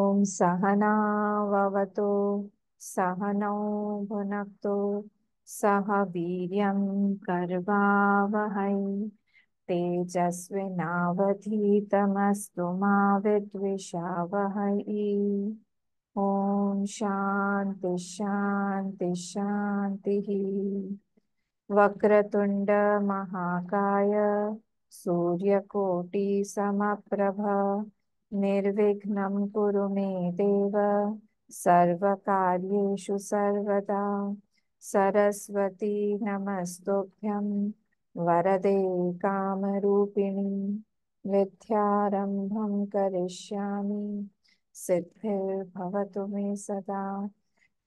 ॐ सहनाववतु सहनौ भुनक्तु सह वीर्यं कर्वावहै तेजस्विनावधीतमस्तु मा विद्विषावहै। ॐ शान्ति शान्ति शान्तिः। वक्रतुंड महाकाय सूर्यकोटि समप्रभ निर्विघ्नं कुरु मे देव सर्वकार्येषु सर्वदा। सरस्वती नमस्तुभ्यं वरदे कामरूपिणी विद्यारम्भं करिष्यामि सिद्धिर्भवतु मे सदा।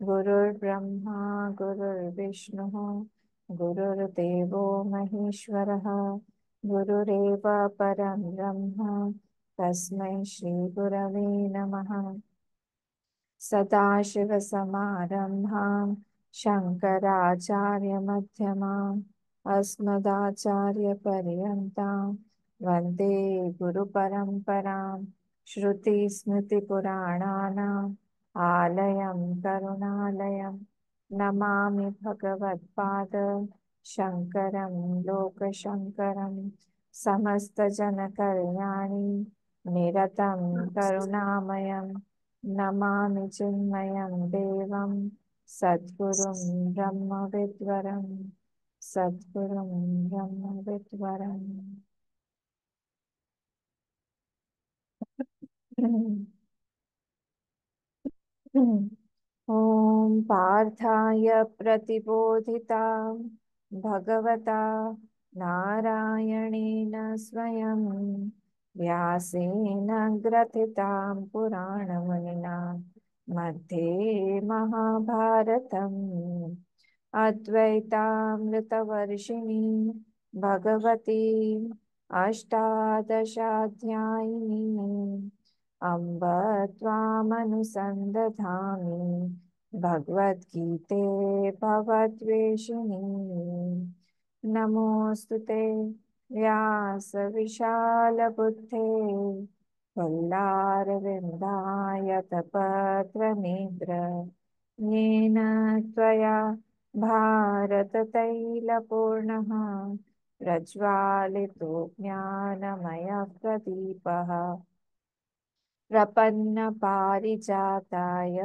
गुरुर्ब्रह्मा गुरुर्विष्णुः गुरुर्देवो महेश्वरः गुरुरेव परं ब्रह्म तस्मै श्रीगुरवे नमः। सदाशिवसमारम्भां शङ्कराचार्यमध्यमाम् अस्मदाचार्यपर्यन्तां वन्दे गुरुपरम्परां। श्रुतिस्मृतिपुराणानाम् आलयं करुणालयं नमामि भगवत्पाद शङ्करं लोकशङ्करं। समस्तजनकल्याणि निरतं करुणामयं नमामि चिन्मयं देवं सद्गुरुं ब्रह्मविद्वरं सद्गुरुं ब्रह्मविद्वरम्। ॐ पार्थाय प्रतिबोधितां भगवता नारायणेन स्वयं व्यासेन ग्रथितां पुराणमुनिना मध्ये महाभारतम् अद्वैतामृतवर्षिणी भगवती अष्टादशाध्यायिनी अम्ब त्वामनुसन्दधामि भगवद्गीते भवद्वेषिणी। नमोऽस्तु ते व्यासविशालबुद्धे फुल्लारविन्दायतपत्रनेत्र येन त्वया भारततैलपूर्णः प्रज्वालितो ज्ञानमयः प्रदीपः प्रपन्नपारिजाताय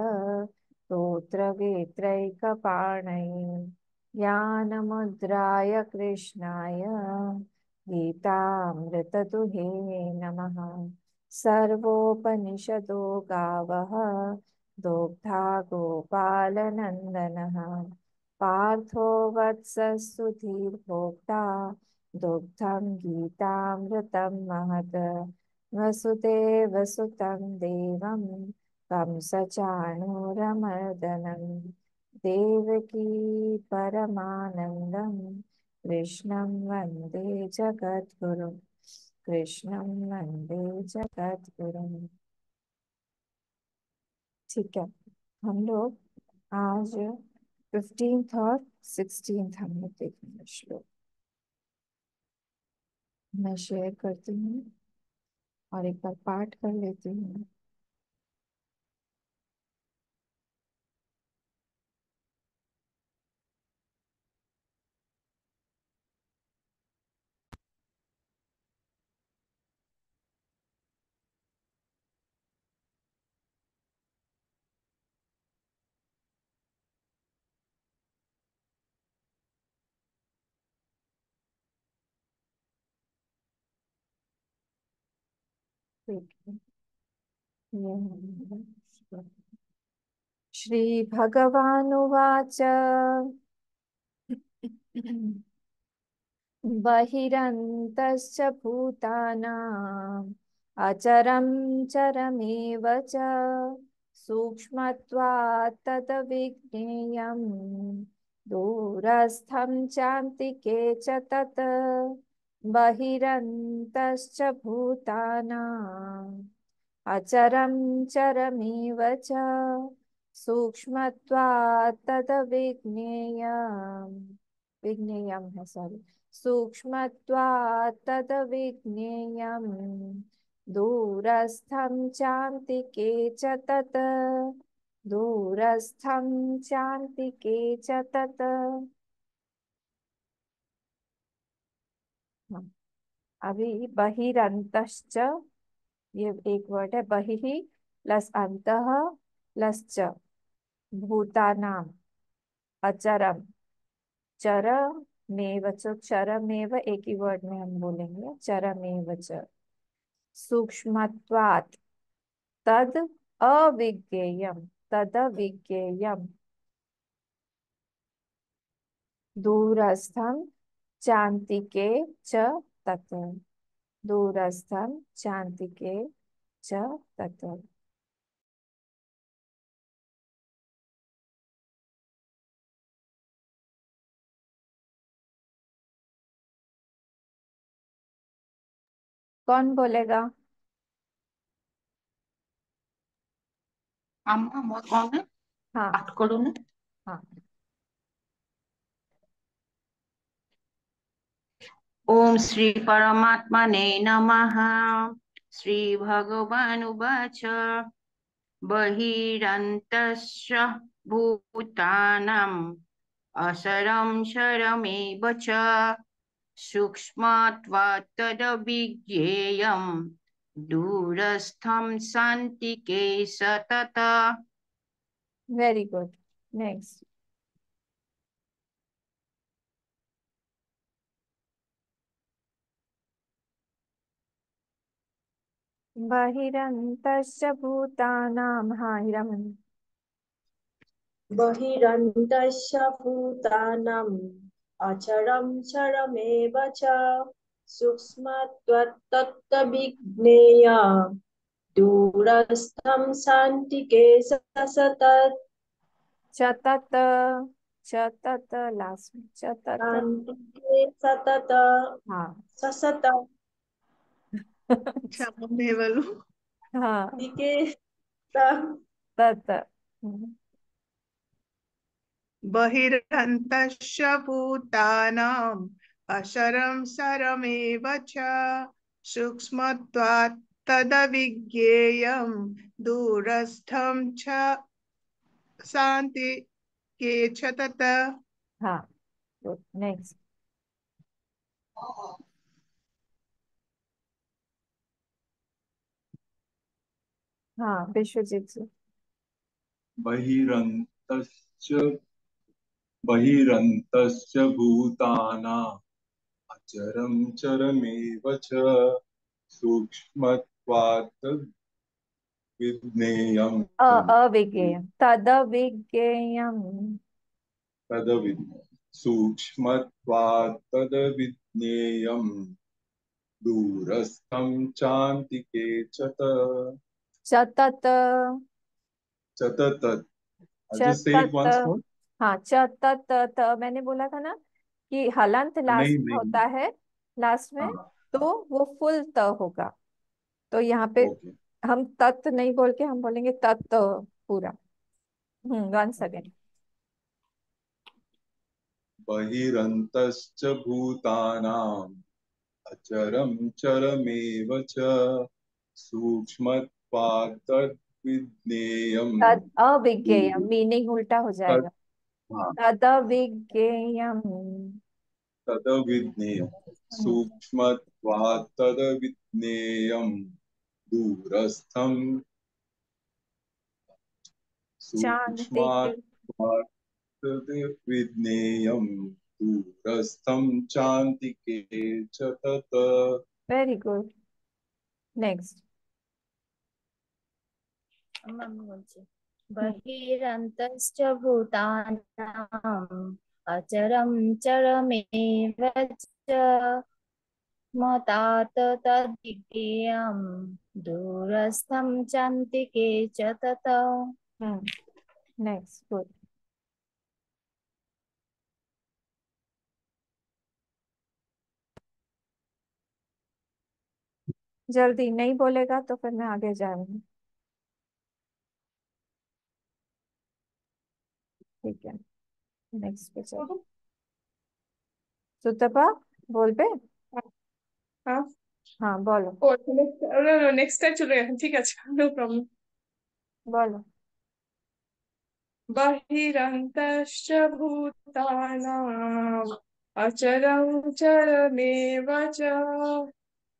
स्तोत्रवेत्रैकपाणये ज्ञानमुद्राय कृष्णाय गीतामृतदुहे नमः। सर्वोपनिषदो गावः दोग्धा गोपालनन्दनः पार्थो वत्सः दुग्धं गीतामृतं महत्। वसुदेवसुतं देवं कंसचाणूरमर्दनं देवकी परमानन्दं कृष्णं वन्दे जगद्गुरुं कृष्णं वन्दे जगद्गुरुं। ठीक है, हम लोग आज 15th और 16th हम लोग देखेंगे श्लोक। मैं शेयर करती हूँ और एक बार पाठ कर लेती हूँ। ठीक है, श्रीभगवानुवाच बहिरन्तश्च भूतानाम् अचरं चरमेव च सूक्ष्मत्वात् तद्विज्ञेयं दूरस्थं चान्तिके च तत्। बहिरन्तश्च भूतानाम् अचरं चरमेव च सूक्ष्मत्वात् तद्विज्ञेयम् विज्ञेयं है, सॉरी, सूक्ष्मत्वात् तद्विज्ञेयम् दूरस्थं चान्तिके च तत्। दूरस्थं चान्तिके च तत्। हाँ, अभी बहिरंतश्च, ये एक वर्ड है, बहिः प्लस अंतः प्लस च, भूतानाम, अचरम, चरमेव च, चरमेव एक ही वर्ड में हम बोलेंगे, चरमेव च, सूक्ष्मत्वात्, तद अविज्ञेयम, तद विज्ञेयम, दूरस्थं चान्तिके च तत्। दूरस्थं चान्तिके च तत्। कौन बोलेगा? मैं कौन है? हाँ। पाठ करो ना। हाँ। ओम श्री परमात्मने नमः। श्री भगवानुवाच बहिरन्तश्च भूतानाम् असरं शरमेव च सूक्ष्मत्वात् तदविज्ञेयम् दूरस्थं शान्तिके सतत। Very good. नेक्स्ट। बहिरन्तश्च भूतानां, हाँ हीरामन। बहिरन्तश्च भूतानाम् अचरं चरमेव च सूक्ष्मत्वत्तविज्ञेय दूरस्थं शान्तिके सतत्। चतत, चतत लास्ट में, चतत। शान्तिके सतत। हाँ। ससत। क्षममेवलु। हाँ। दिके स- तत। हम्म। बहिरन्तश्च भूतानाम् अशरं सरमेव च सूक्ष्मत्वात् तदविज्ञेयं दूरस्थं च शान्तिके च तत्। हाँ। गुड। नेक्स्ट। हाँ, विश्वजीत जी। बहिरन्तश्च बहिरन्तश्च भूतानाम् अचरं चरमेव च सूक्ष्मत्वात् विज्ञेयम् अविज्ञेयम, तदविज्ञेयम। तदविज्ञेयम् सूक्ष्मत्वात् तदविज्ञेयम् दूरस्थं चान्तिके च चतत, तत्। Just say it चतत। once more. हाँ, चतत, मैंने बोला था ना कि हलंत नहीं लास्ट में नहीं। होता है, लास्ट में, हाँ। तो वो फुल त होगा। तो यहाँ पे ओके। हम तत् नहीं बोल के हम बोलेंगे तत् पूरा। One second. बहिरन्तश्च भूतानाम् अचरं चरमेव च सूक्ष्मत्वात् तद्विज्ञेयम् तद अविज्ञेयम, मीनिंग उल्टा हो तत्। जाएगा। हाँ। तद अविज्ञेयम। तदविज्ञेयम् सूक्ष्मत्वात् तदविज्ञेयम् दूरस्थं शांति के। सूक्ष्मात् तदविज्ञेयम् दूरस्थं चान्तिके च तत्। Very good. नेक्स्ट। मम्मी बोलছি बहिरन्तश्च भूतानाम् अचरं चरमेव च मतात तद्विज्ञेयं दूरस्थं चान्तिके च तत। नेक्स्ट। गुड। जल्दी नहीं बोलेगा तो फिर मैं आगे जाऊंगी। ठीक है, नेक्स्ट पे चलो। सुतपा, बोल पे। हाँ। हाँ बोलो नेक्स्ट टाइम चले गए ठीक है नो प्रॉब्लम बोलो। बहिरन्तश्च भूतानाम् अचरं चरमेव च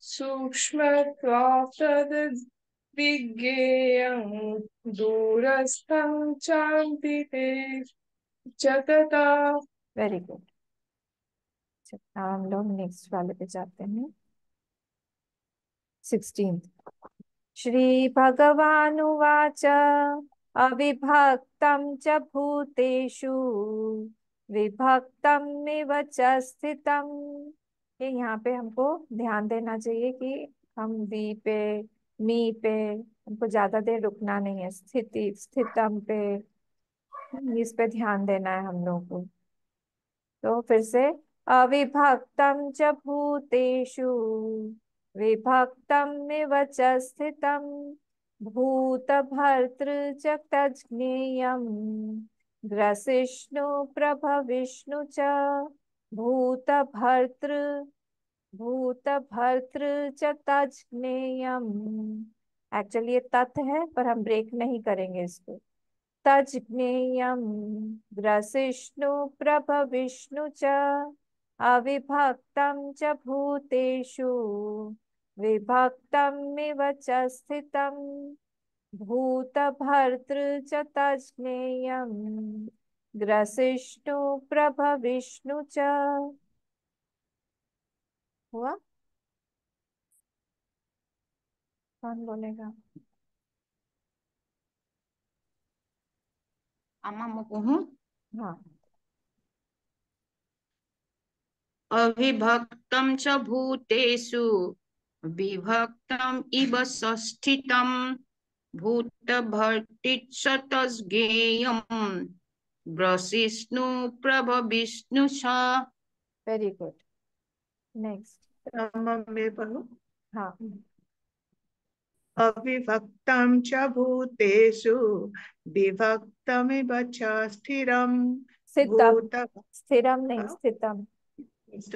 सूक्ष्मत्वात् तद्विज्ञेयं दूरस्थं चान्तिके च तथा। Very good. हम लोग नेक्स्ट वाले पे जाते हैं। 16। श्री भगवानुवाच अविभक्तं च भूतेषु विभक्तमिव च स्थितम्। ये यहाँ पे हमको ध्यान देना चाहिए कि हम वी पे मी पे हमको ज्यादा देर रुकना नहीं है। स्थिति स्थितम पे इस पे ध्यान देना है हम लोग को। तो फिर से अविभक्तं च भूतेषु विभक्तमिव च स्थितं भूतभर्तृ च तज्ज्ञेयम् ग्रसिष्णु प्रभविष्णु च भूतभर्तृ भूतभर्तृ च तज्ज्ञेयम्। एक्चुअली ये तत् है पर हम ब्रेक नहीं करेंगे इसको। तज्ज्ञेयं ग्रसिष्णु प्रभविष्णु च अविभक्तं च भूतेषु विभक्तमिव च स्थितं भूतभर्तृ च तज्ज्ञेयं ग्रसिष्णु प्रभविष्णु च। हुआ? कौन बोलेगा? आमा मैं कहूँ हाँ अविभक्तं च भूतेषु विभक्तम् इव संस्थितं भूतभर्तृ च तज्ज्ञेयम् ग्रसिष्णु प्रभविष्णु च। Very good. नेक्स्ट। मैं पढ़ूं। हाँ अविभक्तं च भूतेषु विभक्तमिव च स्थिरं स्थितम भूत स्थिरम नहीं स्थितम।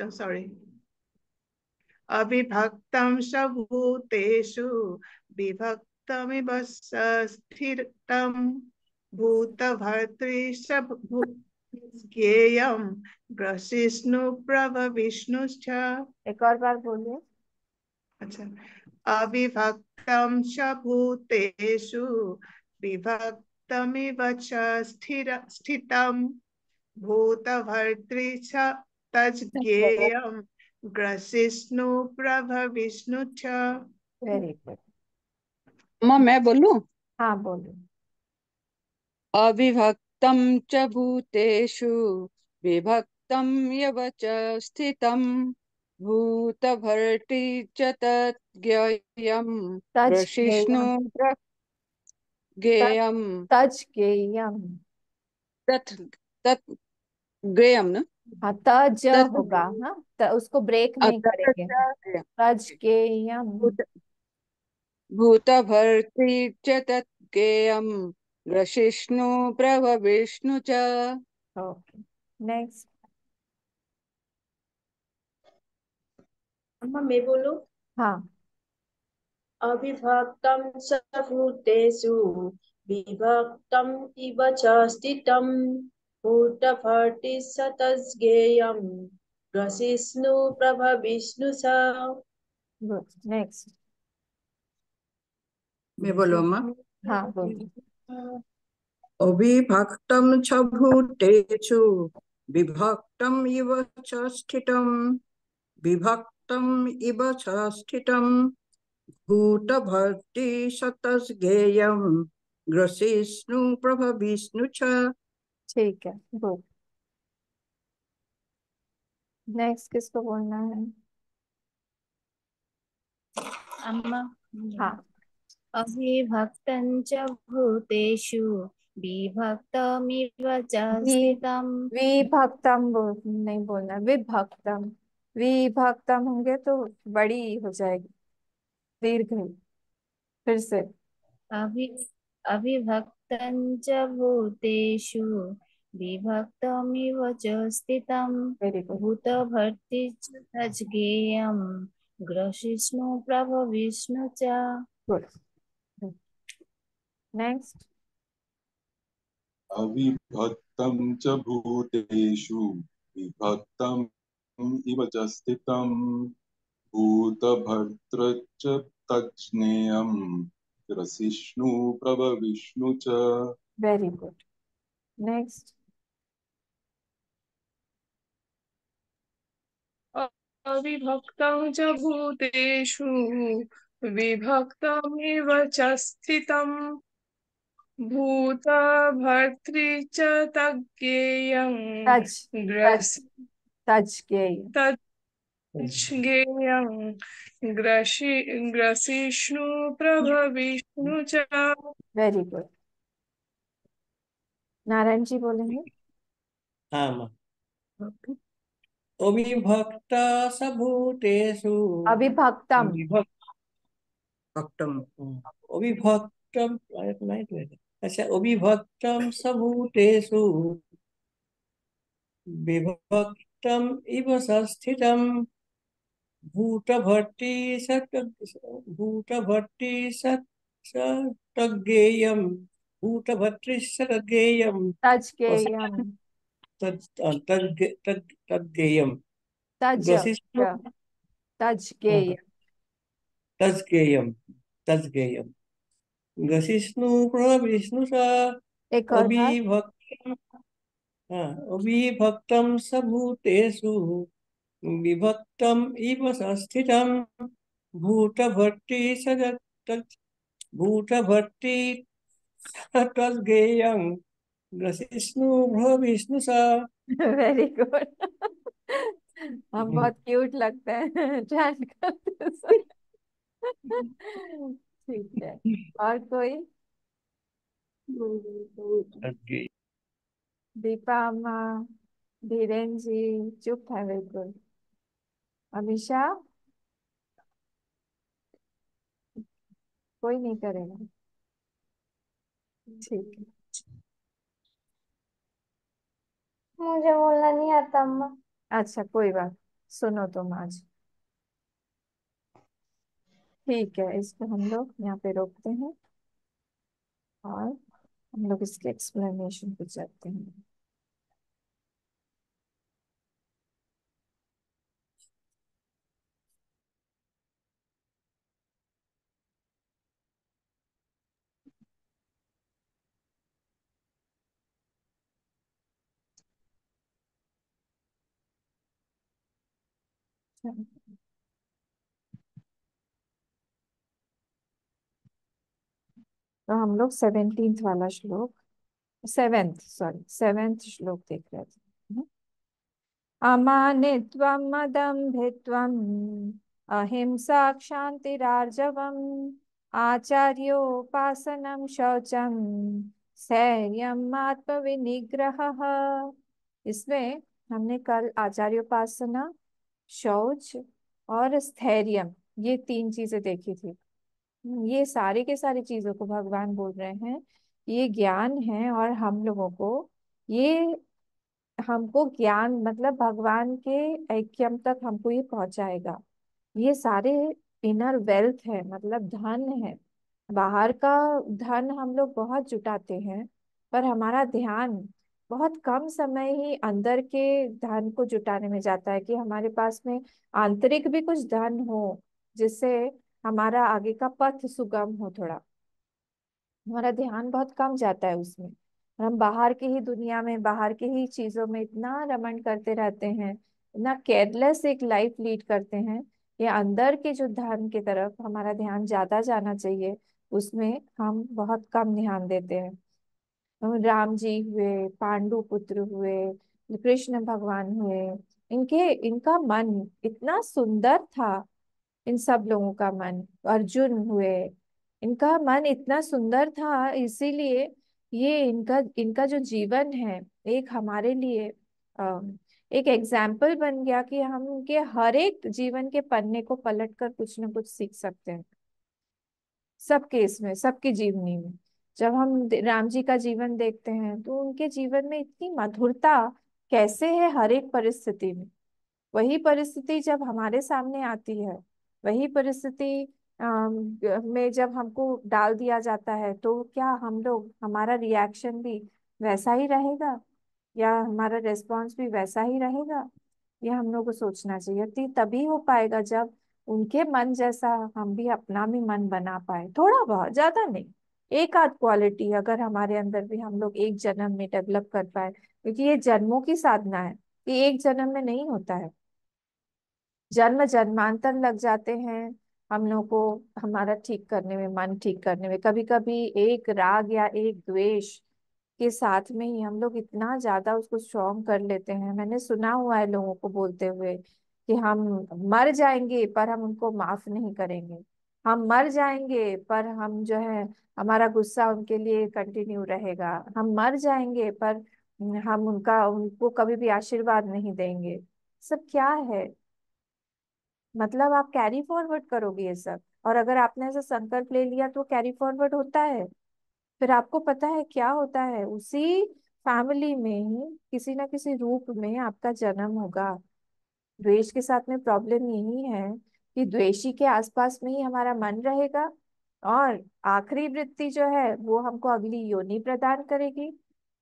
सॉरी अविभक्तं च भूतेषु विभक्तमिव च स्थिरं भूतभर्तृ च ज्ञेयं ग्रसिष्णु प्रभविष्णुश्च। एक और बार बोलिए। अच्छा अविभक्तं च भूतेषु विभक्तमिव च स्थितं भूतभर्तृ च तज्ज्ञेयं ग्रसिष्णु प्रभविष्णु च। Very good. अम्मा मैं बोलूं हाँ बोलो। अविभक्तं च भूतेषु विभक्तं यव च स्थितं भूतभर्तृ च तज्ज्ञेयं तज ग्रसिष्णु गेयम प्रज्ञेयं तज गेयम। तत् तत् ज्ञेयं न हाँ तज तत् होगा। हाँ उसको ब्रेक नहीं करेंगे। तज गेयम। भूतभर्तृ च तज्ज्ञेयं ग्रसिष्णु प्रभविष्णु च। Okay next. अम्मा मैं बोलूं। हाँ अविभक्तं च भूतेषु विभक्तम् इव च स्थितं भूतभर्तृ च तज्ज्ञेयं ग्रसिष्णु प्रभविष्णु च। गुड। नेक्स्ट। मैं बोलूं अम्मा हाँ बोलिए। अविभक्तं च भूतेषु विभक्तम् इव च स्थितं विभक्तम् इव च स्थितं भूतभर्तृ च तज्ज्ञेयं ग्रसिष्णु प्रभविष्णु च। ठीक है गुड। नेक्स्ट किसको बोलना है? अम्मा हाँ अविभक्तं च भूतेषु विभक्तमिव च वी स्थितं विभक्तम नहीं बोलना विभक्तम। विभक्तम होंगे तो बड़ी हो जाएगी दीर्घ। फिर से। अभि अविभक्तं च भूतेषु विभक्तमिव च स्थितं वेरी गुड। भूतभर्तृ च तज्ज्ञेयं ग्रसिष्णु प्रभविष्णु च। गुड। नेक्स्ट। अविभक्तं च भूतेषु विभक्तम् इव च स्थितं भूतभर्तृ च तज्ज्ञेयं ग्रसिष्णु प्रभविष्णु च। Very good. नेक्स्ट। अविभक्तं च भूतेषु विभक्तमिव च स्थितं भूतभर्तृ च तज्ज्ञेयं तज ग्रस तज्ज्ञेय। तज्ज्ञेयं ग्रसिष्णु प्रभविष्णु च। Very good. नारायण जी बोलेंगे। आम अविभक्ता स भूतेषु अविभक्तम। भक्तम अविभक्तम। अच्छा, अविभक्तम स भूतेषु विभक्तम इव संस्थितम भूतभर्ती सतज्ञेयम् भूतभर्तृसतज्ञेयम् तज्ज्ञेयम। तज्ज्ञेयम् तज ग्रसिष्णु तज्ज्ञेय। तज्ज्ञेयम् तज्ज्ञेयम् ग्रसिष्णु प्रविष्णु स एक और बार। अविभक्तम् अविभक्तं स भूतेषु विभक्तम् इव संस्थितं भूतभर्ती भूतभर्ती तज्ज्ञेयं ग्रसिष्णु प्रविष्णु स। Very good. हम बहुत क्यूट लगते हैं चैंट करते समय। ठीक है। और कोई? दीपा अम्मा, धीरेन जी चुप है बिल्कुल। अमीषा, कोई नहीं करेगा। ठीक है। मुझे बोलना नहीं आता अम्मा। अच्छा कोई बात, सुनो तुम आज। ठीक है, इसको हम लोग यहाँ पे रोकते हैं और हम लोग इसके एक्सप्लेनेशन पे चलते हैं। तो हम लोग 17th वाला श्लोक, सेवेंथ श्लोक देख रहे थे। अमानित्वं मदम्भित्वम् अहिंसा क्षान्तिरार्जवम् आचार्योपासनं शौचं स्थैर्यम् आत्मविनिग्रहः। इसमें हमने कल आचार्योपासना, शौच और स्थैर्यम, ये 3 चीजें देखी थी। ये सारी के सारी चीजों को भगवान बोल रहे हैं, ये ज्ञान है और हम लोगों को ये, हमको ज्ञान मतलब भगवान के ऐक्यम तक हमको ये पहुंचाएगा। ये सारे इनर वेल्थ है, मतलब धन है। बाहर का धन हम लोग बहुत जुटाते हैं, पर हमारा ध्यान बहुत कम समय ही अंदर के धन को जुटाने में जाता है कि हमारे पास में आंतरिक भी कुछ धन हो, जिससे हमारा आगे का पथ सुगम हो थोड़ा। हमारा ध्यान बहुत कम जाता है उसमें, और हम बाहर की ही दुनिया में, बाहर की ही चीजों में इतना रमण करते रहते हैं, इतना केयरलेस एक लाइफ लीड करते हैं। ये अंदर के जो ध्यान की तरफ हमारा ध्यान ज्यादा जाना चाहिए, उसमें हम बहुत कम ध्यान देते हैं। राम जी हुए, पांडु पुत्र हुए, कृष्ण भगवान हुए, इनके इनका मन इतना सुंदर था। इन सब लोगों का मन, अर्जुन हुए, इनका मन इतना सुंदर था, इसीलिए ये इनका इनका जो जीवन है एक हमारे लिए एक एग्जाम्पल बन गया कि हम उनके हर एक जीवन के पन्ने को पलट कर कुछ ना कुछ सीख सकते हैं। सबके इसमें, सबकी जीवनी में जब हम राम जी का जीवन देखते हैं तो उनके जीवन में इतनी मधुरता कैसे है हर एक परिस्थिति में। वही परिस्थिति जब हमारे सामने आती है वही परिस्थिति में जब हमको डाल दिया जाता है तो क्या हम लोग, हमारा रिएक्शन भी वैसा ही रहेगा या हमारा रेस्पॉन्स भी वैसा ही रहेगा? ये हम लोग को सोचना चाहिए। तभी हो पाएगा जब उनके मन जैसा हम भी अपना भी मन बना पाए, थोड़ा बहुत, ज्यादा नहीं। एक आध क्वालिटी अगर हमारे अंदर भी हम लोग एक जन्म में डेवलप कर पाए, क्योंकि ये जन्मों की साधना है, ये एक जन्म में नहीं होता है। जन्म जन्मांतर लग जाते हैं हम लोग को हमारा ठीक करने में, मन ठीक करने में। कभी कभी एक राग या एक द्वेष के साथ में ही हम लोग इतना ज्यादा उसको स्ट्रॉन्ग कर लेते हैं। मैंने सुना हुआ है लोगों को बोलते हुए कि हम मर जाएंगे पर हम उनको माफ नहीं करेंगे, हम मर जाएंगे पर हम जो है, हमारा गुस्सा उनके लिए कंटिन्यू रहेगा, हम मर जाएंगे पर हम उनको कभी भी आशीर्वाद नहीं देंगे। सब क्या है? मतलब आप कैरी फॉरवर्ड करोगे ये सब, और अगर आपने ऐसा संकल्प ले लिया तो कैरी फॉरवर्ड होता है। फिर आपको पता है क्या होता है, उसी फैमिली में ही किसी ना किसी रूप में आपका जन्म होगा। द्वेष के साथ में प्रॉब्लम यही है कि द्वेषी के आसपास में ही हमारा मन रहेगा, और आखिरी वृत्ति जो है वो हमको अगली योनि प्रदान करेगी।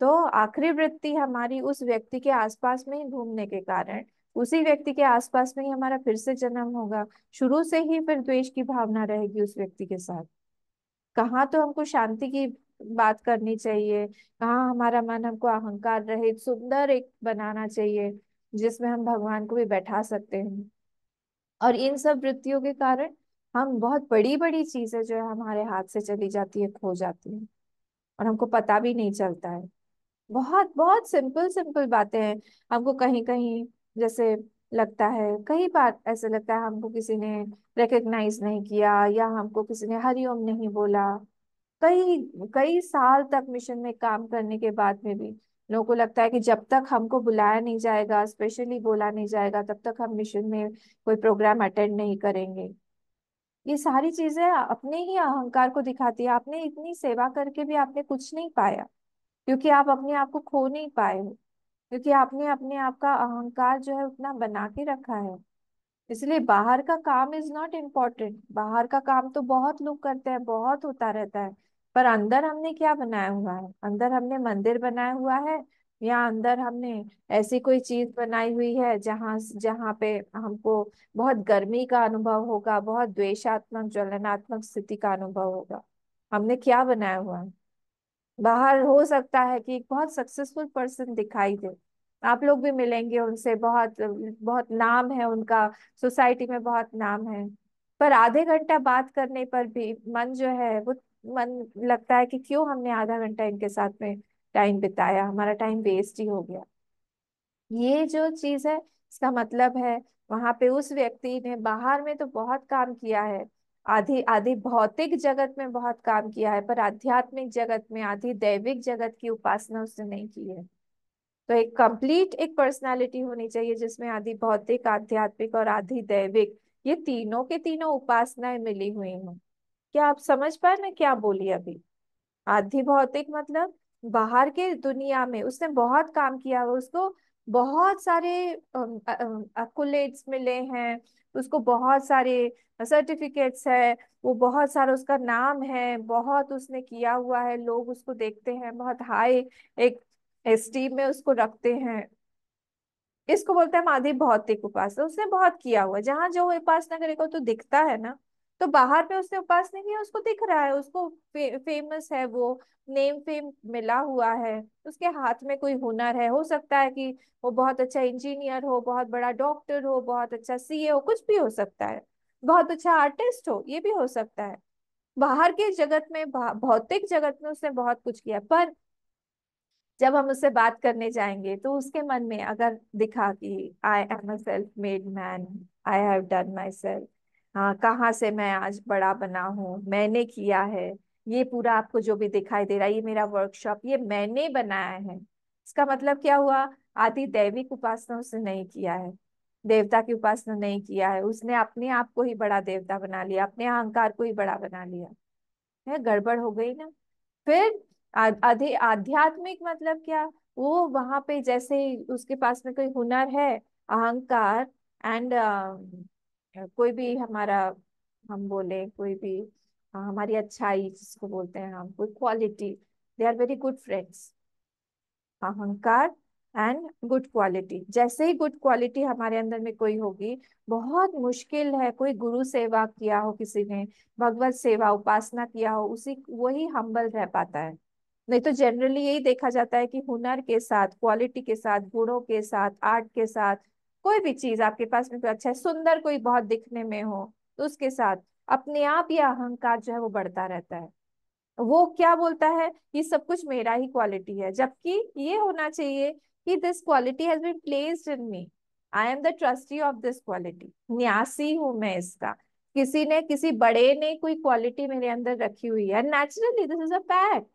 तो आखिरी वृत्ति हमारी उस व्यक्ति के आसपास में ही घूमने के कारण उसी व्यक्ति के आसपास में ही हमारा फिर से जन्म होगा। शुरू से ही फिर द्वेष की भावना रहेगी उस व्यक्ति के साथ। कहाँ तो हमको शांति की बात करनी चाहिए, कहाँ हमारा मन हमको अहंकार रहित सुंदर एक बनाना चाहिए जिसमें हम भगवान को भी बैठा सकते हैं। और इन सब वृत्तियों के कारण हम बहुत बड़ी बड़ी चीजें जो है हमारे हाथ से चली जाती है, खो जाती है, और हमको पता भी नहीं चलता है। बहुत बहुत सिंपल सिंपल बातें हैं। हमको कहीं कहीं जैसे लगता है, कई बार ऐसे लगता है हमको किसी ने रिकग्नाइज नहीं किया, या हमको किसी ने हरिओम नहीं बोला। कई कई साल तक मिशन में काम करने के बाद में भी लोगों को लगता है कि जब तक हमको बुलाया नहीं जाएगा, स्पेशली बोला नहीं जाएगा, तब तक हम मिशन में कोई प्रोग्राम अटेंड नहीं करेंगे। ये सारी चीजें अपने ही अहंकार को दिखाती है। आपने इतनी सेवा करके भी आपने कुछ नहीं पाया, क्योंकि आप अपने आप को खो नहीं पाए हो, क्योंकि आपने अपने आप का अहंकार जो है उतना बना के रखा है। इसलिए बाहर का काम इज नॉट इम्पोर्टेंट। बाहर का काम तो बहुत लोग करते हैं, बहुत होता रहता है, पर अंदर हमने क्या बनाया हुआ है? अंदर हमने मंदिर बनाया हुआ है, या अंदर हमने ऐसी कोई चीज बनाई हुई है जहाँ जहाँ पे हमको बहुत गर्मी का अनुभव होगा, बहुत द्वेषात्मक ज्वलनात्मक स्थिति का अनुभव होगा? हमने क्या बनाया हुआ है? बाहर हो सकता है कि एक बहुत सक्सेसफुल पर्सन दिखाई दे, आप लोग भी मिलेंगे उनसे, बहुत बहुत नाम है उनका, सोसाइटी में बहुत नाम है, पर आधे घंटा बात करने पर भी मन जो है वो, मन लगता है कि क्यों हमने आधा घंटा इनके साथ में टाइम बिताया, हमारा टाइम वेस्ट ही हो गया। ये जो चीज है, इसका मतलब है वहां पे उस व्यक्ति ने बाहर में तो बहुत काम किया है, आधी आधी भौतिक जगत में बहुत काम किया है, पर आध्यात्मिक जगत में, आधी दैविक जगत की उपासना उसने नहीं की है। तो एक कंप्लीट एक पर्सनालिटी होनी चाहिए जिसमें आधी भौतिक, आध्यात्मिक और आधी दैविक, ये तीनों के तीनों उपासनाएं मिली हुई हों। क्या आप समझ पाए मैं क्या बोली अभी? आधी भौतिक मतलब बाहर के दुनिया में उसने बहुत काम किया हुआ, उसको बहुत सारे अकुलेट्स मिले हैं, उसको बहुत सारे सर्टिफिकेट्स है, वो बहुत सारा उसका नाम है, बहुत उसने किया हुआ है, लोग उसको देखते हैं बहुत हाई एक एस्टीम में उसको रखते हैं। इसको बोलते हैं हम आदि भौतिक उपासना। उसने बहुत किया हुआ, जहां जो उपासना करेगा तो दिखता है ना। तो बाहर पे उसने उपासना किया, उसको दिख रहा है, उसको फेमस है वो, नेम फेम मिला हुआ है, उसके हाथ में कोई हुनर है, हो सकता है कि वो बहुत अच्छा इंजीनियर हो, बहुत बड़ा डॉक्टर हो, बहुत अच्छा सीए हो, कुछ भी हो सकता है, बहुत अच्छा आर्टिस्ट हो, ये भी हो सकता है। बाहर के जगत में, भौतिक जगत में उसने बहुत कुछ किया, पर जब हम उससे बात करने जाएंगे तो उसके मन में अगर दिखा कि I am a self made man, I have done my self, हाँ कहाँ से मैं आज बड़ा बना हूँ, मैंने किया है, ये पूरा आपको जो भी दिखाई दे रहा है, ये मेरा वर्कशॉप, ये मैंने बनाया है, इसका मतलब क्या हुआ? आदि दैविक उपासना उसने नहीं किया है, देवता की उपासना नहीं किया है, उसने अपने आप को ही बड़ा देवता बना लिया, अपने अहंकार को ही बड़ा बना लिया है। गड़बड़ हो गई ना। फिर आधे आध्यात्मिक मतलब क्या? वो वहां पे जैसे ही उसके पास में कोई हुनर है, अहंकार एंड कोई भी हमारा, हम बोले कोई भी, हमारी अच्छाई जिसको बोलते हैं हम, कोई quality, they are very good friends. अहंकार एंड गुड क्वालिटी, जैसे ही गुड क्वालिटी हमारे अंदर में कोई होगी, बहुत मुश्किल है कोई गुरु सेवा किया हो किसी ने, भगवत सेवा उपासना किया हो, उसी वही हम्बल रह पाता है। नहीं तो जनरली यही देखा जाता है कि हुनर के साथ, क्वालिटी के साथ, गुणों के साथ, आर्ट के साथ, कोई भी चीज आपके पास में कोई अच्छा है, सुंदर कोई बहुत दिखने में हो, तो उसके साथ अपने आप ये अहंकार जो है वो बढ़ता रहता है। वो क्या बोलता है, ये सब कुछ मेरा ही क्वालिटी है, जबकि ये होना चाहिए कि this quality has been placed in me, I am the trustee of this quality, न्यासी हूं मैं इसका। किसी ने, किसी बड़े ने कोई क्वालिटी मेरे अंदर रखी हुई है, naturally this is a fact.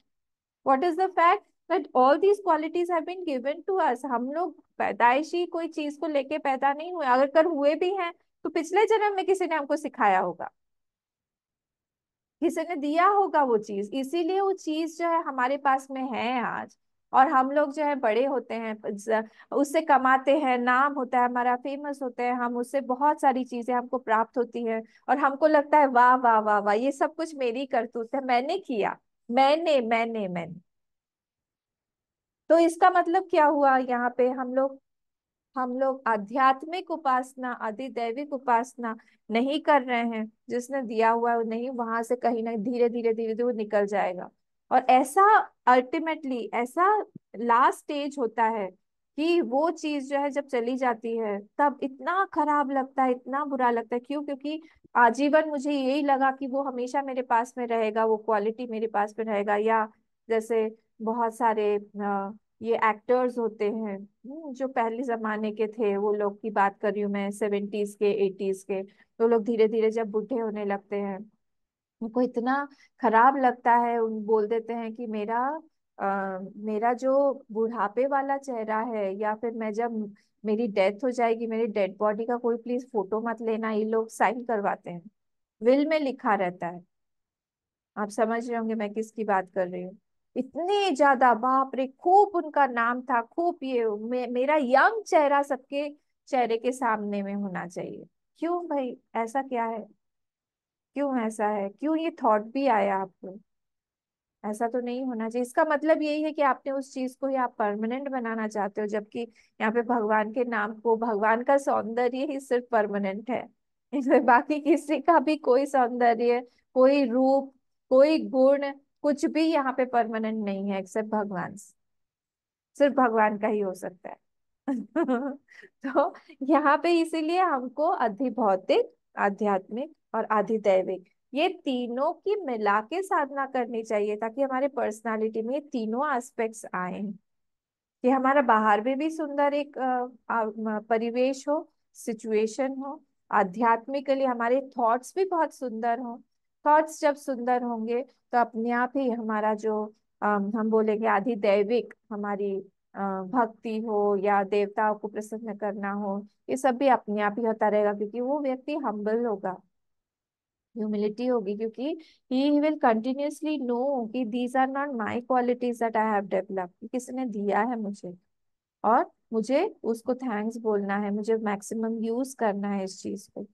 What is the fact, that all these qualities have been given to us. हम लोग पैदाइशी कोई चीज को लेके पैदा नहीं हुए, अगर कर हुए भी हैं तो पिछले जन्म में किसी ने हमको सिखाया होगा, किसी ने दिया होगा वो चीज, इसीलिए वो चीज जो है हमारे पास में है आज। और हम लोग जो है बड़े होते हैं, उससे कमाते हैं, नाम होता है हमारा, फेमस होते हैं हम, उससे बहुत सारी चीजें हमको प्राप्त होती हैं, और हमको लगता है वाह वाह वाह वाह, ये सब कुछ मेरी करतूत है, मैंने किया, मैंने। तो इसका मतलब क्या हुआ, यहाँ पे हम लोग आध्यात्मिक उपासना, अधिदैविक उपासना नहीं कर रहे हैं। जिसने दिया हुआ है वो नहीं, वहां से कहीं ना धीरे धीरे वो निकल जाएगा। और ऐसा अल्टीमेटली ऐसा लास्ट स्टेज होता है कि वो चीज जो है जब चली जाती है, तब इतना खराब लगता है, इतना बुरा लगता है। क्यों? क्योंकि आजीवन मुझे यही लगा कि वो हमेशा मेरे पास में रहेगा, वो क्वालिटी मेरे पास में रहेगा। या जैसे बहुत सारे ये एक्टर्स होते हैं, जो पहले जमाने के थे, वो लोग की बात कर रही हूँ मैं, 70s के 80s के। तो लोग धीरे धीरे जब बूढ़े होने लगते हैं, उनको इतना खराब लगता है, उन बोल देते हैं कि मेरा जो बुढ़ापे वाला चेहरा है, या फिर मैं जब मेरी डेथ हो जाएगी, मेरी डेड बॉडी का कोई प्लीज फोटो मत लेना, ये लोग साइन करवाते हैं, विल में लिखा रहता है। आप समझ रहे होंगे मैं किसकी बात कर रही हूँ। इतने ज्यादा, बाप रे, खूब उनका नाम था, खूब ये मेरा यंग चेहरा सबके चेहरे के सामने में होना चाहिए। क्यों भाई, ऐसा क्या है? क्यों ऐसा है? क्यों ये थॉट भी आया आपको? ऐसा तो नहीं होना चाहिए। इसका मतलब यही है कि आपने उस चीज को ही आप परमानेंट बनाना चाहते हो, जबकि यहाँ पे भगवान के नाम को, भगवान का सौंदर्य ही सिर्फ परमानेंट है। इसमें बाकी किसी का भी कोई सौंदर्य, कोई रूप, कोई गुण, कुछ भी यहाँ पे परमानेंट नहीं है एक्सेप्ट भगवान। सिर्फ भगवान का ही हो सकता है। तो यहाँ पे इसीलिए हमको अधिभौतिक, आध्यात्मिक और अधिदैविक, ये तीनों की मिला के साधना करनी चाहिए, ताकि हमारे पर्सनालिटी में ये तीनों एस्पेक्ट्स आए, कि हमारा बाहर में भी सुंदर एक परिवेश हो, सिचुएशन हो, आध्यात्मिकली हमारे थॉट्स भी बहुत सुंदर हो। थॉट्स जब सुंदर होंगे तो अपने आप ही हमारा जो हम बोलेंगे आधिदैविक, हमारी भक्ति हो या देवताओं को प्रसन्न करना हो, ये सब भी अपने आप ही होता रहेगा, क्योंकि वो व्यक्ति हम्बल होगा, ह्यूमिलिटी होगी, क्योंकि ही विल कंटिन्यूअसली नो कि these are not my qualities that I have developed, किसी ने दिया है मुझे, और मुझे उसको थैंक्स बोलना है, मुझे मैक्सिमम यूज करना है इस चीज को।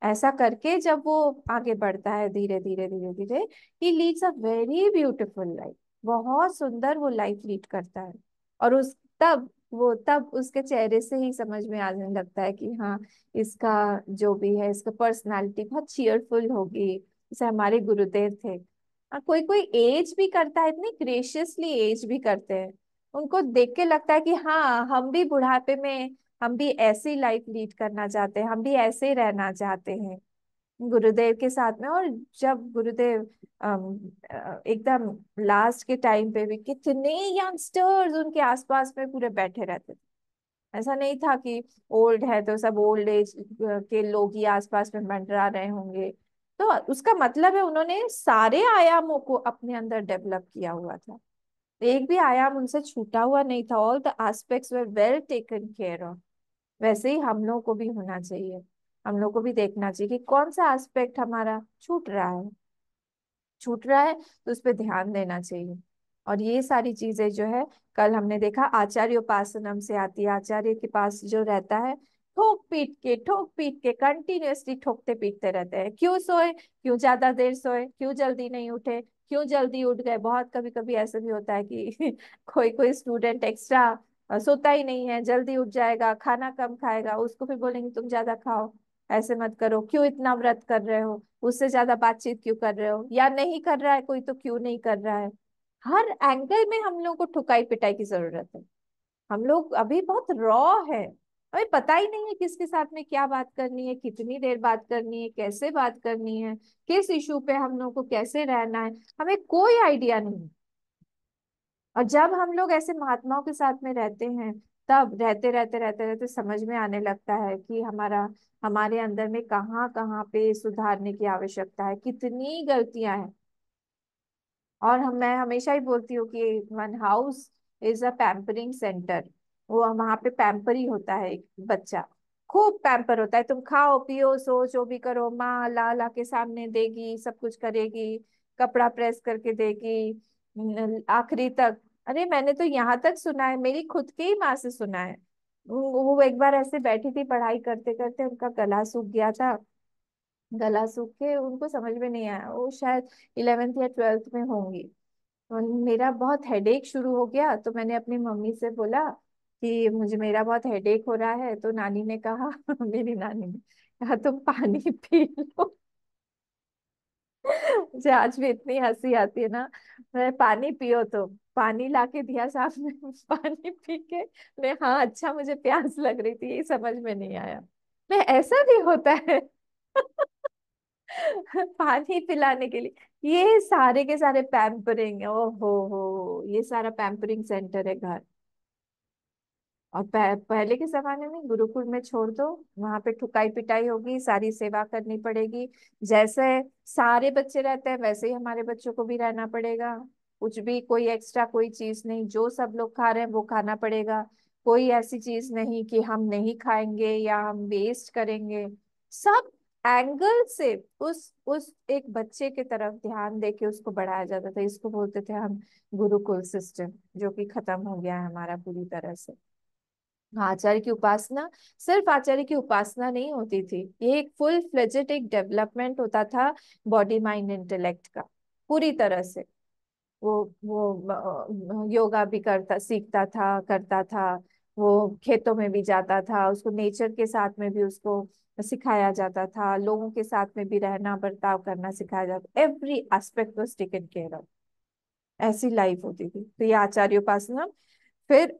ऐसा करके जब वो आगे बढ़ता है धीरे धीरे धीरे धीरे, he leads a very beautiful life, बहुत सुंदर वो लाइफ लीड करता है। और उस तब उसके चेहरे से ही समझ में आने लगता है कि हाँ, इसका जो भी है, इसका पर्सनालिटी बहुत चीयरफुल होगी, जैसे हमारे गुरुदेव थे। कोई कोई एज भी करता है, इतनी ग्रेशियसली एज भी करते हैं, उनको देख के लगता है कि हाँ, हम भी बुढ़ापे में, हम भी ऐसी लाइफ लीड करना चाहते हैं, हम भी ऐसे ही रहना चाहते हैं गुरुदेव के साथ में। और जब गुरुदेव एकदम लास्ट के टाइम पे भी कितने यंगस्टर्स उनके आसपास में पूरे बैठे रहते थे। ऐसा नहीं था कि ओल्ड है तो सब ओल्ड एज के लोग ही आसपास में मंडरा रहे होंगे। तो उसका मतलब है उन्होंने सारे आयामों को अपने अंदर डेवलप किया हुआ था, एक भी आयाम उनसे छूटा हुआ नहीं था, all the aspects were well taken care of. वैसे ही हम लोग को भी होना चाहिए, हम लोग को भी देखना चाहिए कि कौन सा एस्पेक्ट हमारा छूट रहा है तो उस पर ध्यान देना चाहिए। और ये सारी चीजें जो है, कल हमने देखा आचार्योपासनम से आती है, आचार्य के पास जो रहता है, ठोक पीट के कंटिन्यूअसली ठोकते पीटते रहते हैं। क्यों सोए, क्यों ज्यादा देर सोए, क्यों जल्दी नहीं उठे, क्यों जल्दी उठ गए। बहुत कभी कभी ऐसे भी होता है कि कोई कोई स्टूडेंट एक्स्ट्रा सोता ही नहीं है, जल्दी उठ जाएगा, खाना कम खाएगा, उसको फिर बोलेंगे तुम ज्यादा खाओ, ऐसे मत करो, क्यों इतना व्रत कर रहे हो, उससे ज्यादा बातचीत क्यों कर रहे हो, या नहीं कर रहा है कोई तो क्यों नहीं कर रहा है। हर एंगल में हम लोग को ठुकाई पिटाई की जरूरत है। हम लोग अभी बहुत रॉ है, अभी पता ही नहीं है किसके साथ में क्या बात करनी है, कितनी देर बात करनी है, कैसे बात करनी है, किस इशू पे हम लोग को कैसे रहना है, हमें कोई आइडिया नहीं। और जब हम लोग ऐसे महात्माओं के साथ में रहते हैं, तब रहते समझ में आने लगता है कि हमारे अंदर में कहाँ कहाँ पे सुधारने की आवश्यकता है, कितनी गलतियां हैं। और मैं हमेशा ही बोलती हूँ कि one house is a pampering centre. वो वहां पे पैम्पर ही होता है, एक बच्चा खूब पैम्पर होता है। तुम खाओ पियो सो जो भी करो, माँ ला ला के सामने देगी, सब कुछ करेगी, कपड़ा प्रेस करके देगी, आखिरी तक। अरे मैंने तो यहाँ तक सुना है, मेरी खुद की ही माँ से सुना है। वो एक बार ऐसे बैठी थी पढ़ाई करते करते, उनका गला सूख गया था। गला सूख के उनको समझ में नहीं आया, वो शायद 11th या 12th में होंगी। तो मेरा बहुत हेडेक शुरू हो गया, तो मैंने अपनी मम्मी से बोला कि मुझे मेरा बहुत हेडेक हो रहा है। तो नानी ने कहा मेरी नानी ने कहा तुम पानी पी लो। मुझे आज भी इतनी हंसी आती है ना। मैं पानी पियो, तो पानी लाके दिया सामने पानी पी के मैं, हाँ अच्छा मुझे प्यास लग रही थी, ये समझ में नहीं आया। मैं ऐसा भी होता है पानी पिलाने के लिए। ये सारे के सारे पैम्परिंग, ओहो हो, ये सारा पैम्परिंग सेंटर है घर। और पहले के जमाने में गुरुकुल में छोड़ दो, वहां पे ठुकाई पिटाई होगी, सारी सेवा करनी पड़ेगी। जैसे सारे बच्चे रहते हैं वैसे ही हमारे बच्चों को भी रहना पड़ेगा। कुछ भी कोई एक्स्ट्रा कोई चीज नहीं, जो सब लोग खा रहे हैं वो खाना पड़ेगा। कोई ऐसी चीज नहीं कि हम नहीं खाएंगे या हम वेस्ट करेंगे। सब एंगल से उस एक बच्चे की तरफ ध्यान देके उसको बढ़ाया जाता था। इसको बोलते थे हम गुरुकुल सिस्टम, जो कि खत्म हो गया है हमारा पूरी तरह से। आचार्य की उपासना सिर्फ आचार्य की उपासना नहीं होती थी, ये एक फुल फ्लेजेड एक डेवलपमेंट होता था बॉडी माइंड इंटेलेक्ट का, पूरी तरह से। वो योगा भी करता सीखता था, करता था। वो खेतों में भी जाता था, उसको नेचर के साथ में भी उसको सिखाया जाता था, लोगों के साथ में भी रहना बर्ताव करना सिखाया जाता, every aspect was taken care of. ऐसी लाइफ होती थी। तो ये आचार्य उपासना। फिर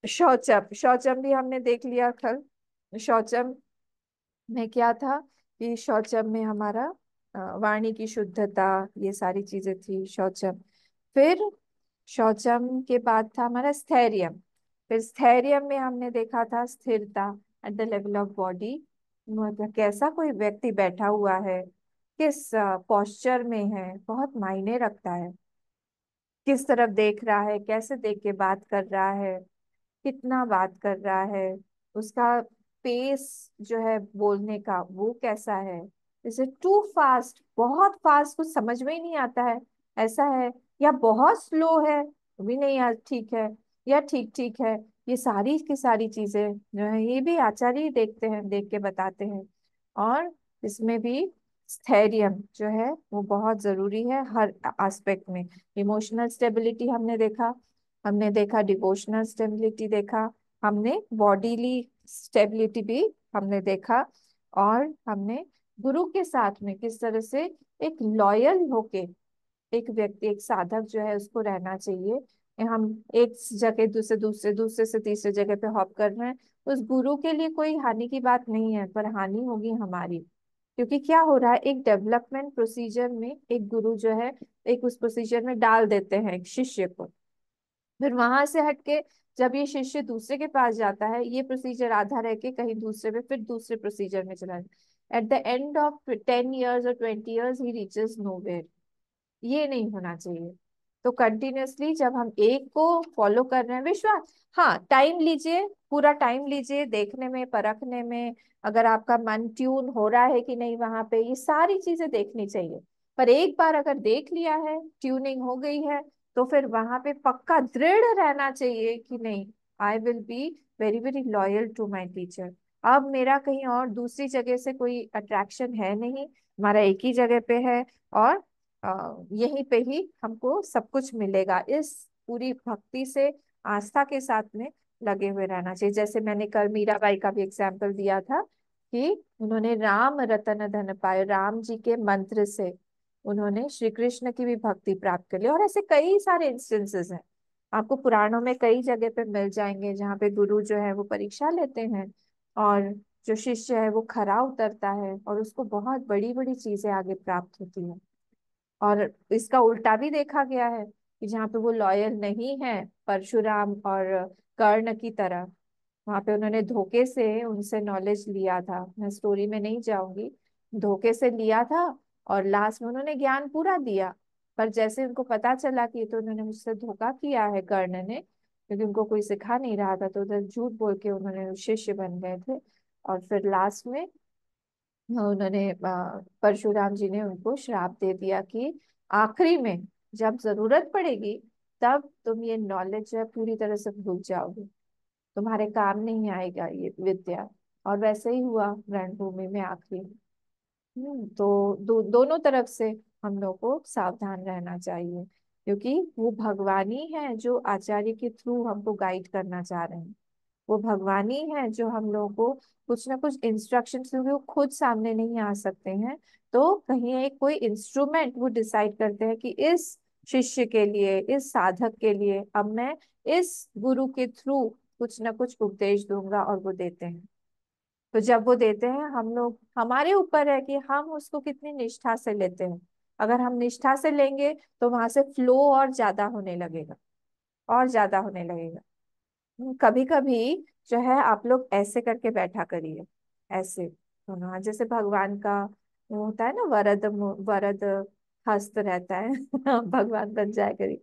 शौचम, शौचम भी हमने देख लिया कल। शौचम में क्या था कि शौचम में हमारा वाणी की शुद्धता, ये सारी चीजें थी शौचम। फिर शौचम के बाद था हमारा स्थैर्यम। फिर स्थैर्यम में हमने देखा था स्थिरता at the level of body, मतलब कैसा कोई व्यक्ति बैठा हुआ है, किस पोस्चर में है, बहुत मायने रखता है। किस तरफ देख रहा है, कैसे देख के बात कर रहा है, कितना बात कर रहा है, उसका पेस जो है बोलने का वो कैसा है। जैसे टू फास्ट, बहुत फास्ट कुछ समझ में ही नहीं आता है, ऐसा है, या बहुत स्लो है वो भी नहीं यार ठीक है, या ठीक ठीक है। ये सारी की सारी चीजें जो है ये भी आचार्य ही देखते हैं, देख के बताते हैं। और इसमें भी स्थैर्यम जो है वो बहुत जरूरी है हर एस्पेक्ट में। इमोशनल स्टेबिलिटी हमने देखा, हमने देखा डिवोशनल स्टेबिलिटी देखा, हमने बॉडीली स्टेबिलिटी भी हमने देखा। और हमने गुरु के साथ में किस तरह से एक लॉयल होके एक व्यक्ति, एक साधक जो है उसको रहना चाहिए। हम एक जगह दूसरे दूसरे दूसरे से तीसरे जगह पे हॉप कर रहे हैं, उस गुरु के लिए कोई हानि की बात नहीं है, पर हानि होगी हमारी। क्योंकि क्या हो रहा है, एक डेवलपमेंट प्रोसीजर में एक गुरु जो है एक उस प्रोसीजर में डाल देते हैं एक शिष्य को। फिर वहां से हटके जब ये शिष्य दूसरे के पास जाता है, ये प्रोसीजर आधा रह के कहीं दूसरे पे फिर दूसरे प्रोसीजर में चला जाता है। At the end of 10 years और 20 years ही रीचेस नोवेयर। ये नहीं होना चाहिए। तो कंटिन्यूअसली जब हम एक को फॉलो कर रहे हैं, विश्वास, हाँ टाइम लीजिए, पूरा टाइम लीजिए देखने में परखने में। अगर आपका मन ट्यून हो रहा है कि नहीं वहां पे, ये सारी चीजें देखनी चाहिए। पर एक बार अगर देख लिया है, ट्यूनिंग हो गई है, तो फिर वहां पे पक्का दृढ़ रहना चाहिए कि नहीं, I will be very very loyal to my teacher. अब मेरा कहीं और दूसरी जगह से कोई अट्रैक्शन है नहीं, हमारा एक ही जगह पे है, और यहीं पे ही हमको सब कुछ मिलेगा। इस पूरी भक्ति से, आस्था के साथ में लगे हुए रहना चाहिए। जैसे मैंने कल मीराबाई का भी एग्जाम्पल दिया था कि उन्होंने राम रतन धन पाए, राम जी के मंत्र से उन्होंने श्री कृष्ण की भी भक्ति प्राप्त कर ली। और ऐसे कई सारे इंस्टेंसेस हैं, आपको पुराणों में कई जगह पे मिल जाएंगे जहाँ पे गुरु जो है वो परीक्षा लेते हैं, और जो शिष्य है वो खरा उतरता है और उसको बहुत बड़ी बड़ी चीजें आगे प्राप्त होती है। और इसका उल्टा भी देखा गया है कि जहाँ पे वो लॉयल नहीं है, परशुराम और कर्ण की तरह, वहां पे उन्होंने धोखे से उनसे नॉलेज लिया था, मैं स्टोरी में नहीं जाऊंगी, धोखे से लिया था, और लास्ट में उन्होंने ज्ञान पूरा दिया। पर जैसे उनको पता चला कि ये तो उन्होंने मुझसे धोखा किया है कर्ण ने, क्योंकि उनको कोई सिखा नहीं रहा था, तो उधर झूठ बोल के उन्होंने शिष्य बन गए थे। और फिर लास्ट में उन्होंने परशुराम जी ने उनको श्राप दे दिया कि आखिरी में जब जरूरत पड़ेगी तब तुम ये नॉलेज जो है पूरी तरह से भूल जाओगे, तुम्हारे काम नहीं आएगा ये विद्या। और वैसे ही हुआ रणभूमि में आखिरी में। तो दोनों तरफ से हम लोग को सावधान रहना चाहिए, क्योंकि वो भगवान ही है जो आचार्य के थ्रू हमको गाइड करना चाह रहे हैं। वो भगवान ही है जो हम लोगों को कुछ ना कुछ इंस्ट्रक्शन, क्योंकि वो खुद सामने नहीं आ सकते हैं, तो कहीं एक कोई इंस्ट्रूमेंट वो डिसाइड करते हैं कि इस शिष्य के लिए, इस साधक के लिए अब मैं इस गुरु के थ्रू कुछ ना कुछ उपदेश दूंगा, और वो देते हैं। तो जब वो देते हैं, हम लोग, हमारे ऊपर है कि हम उसको कितनी निष्ठा से लेते हैं। अगर हम निष्ठा से लेंगे तो वहां से फ्लो और ज्यादा होने लगेगा, और ज्यादा होने लगेगा। कभी कभी जो है आप लोग ऐसे करके बैठा करिए, ऐसे दोनों हाथ, जैसे भगवान का वो होता है ना, वरद हस्त रहता है भगवान बन जाए करिए।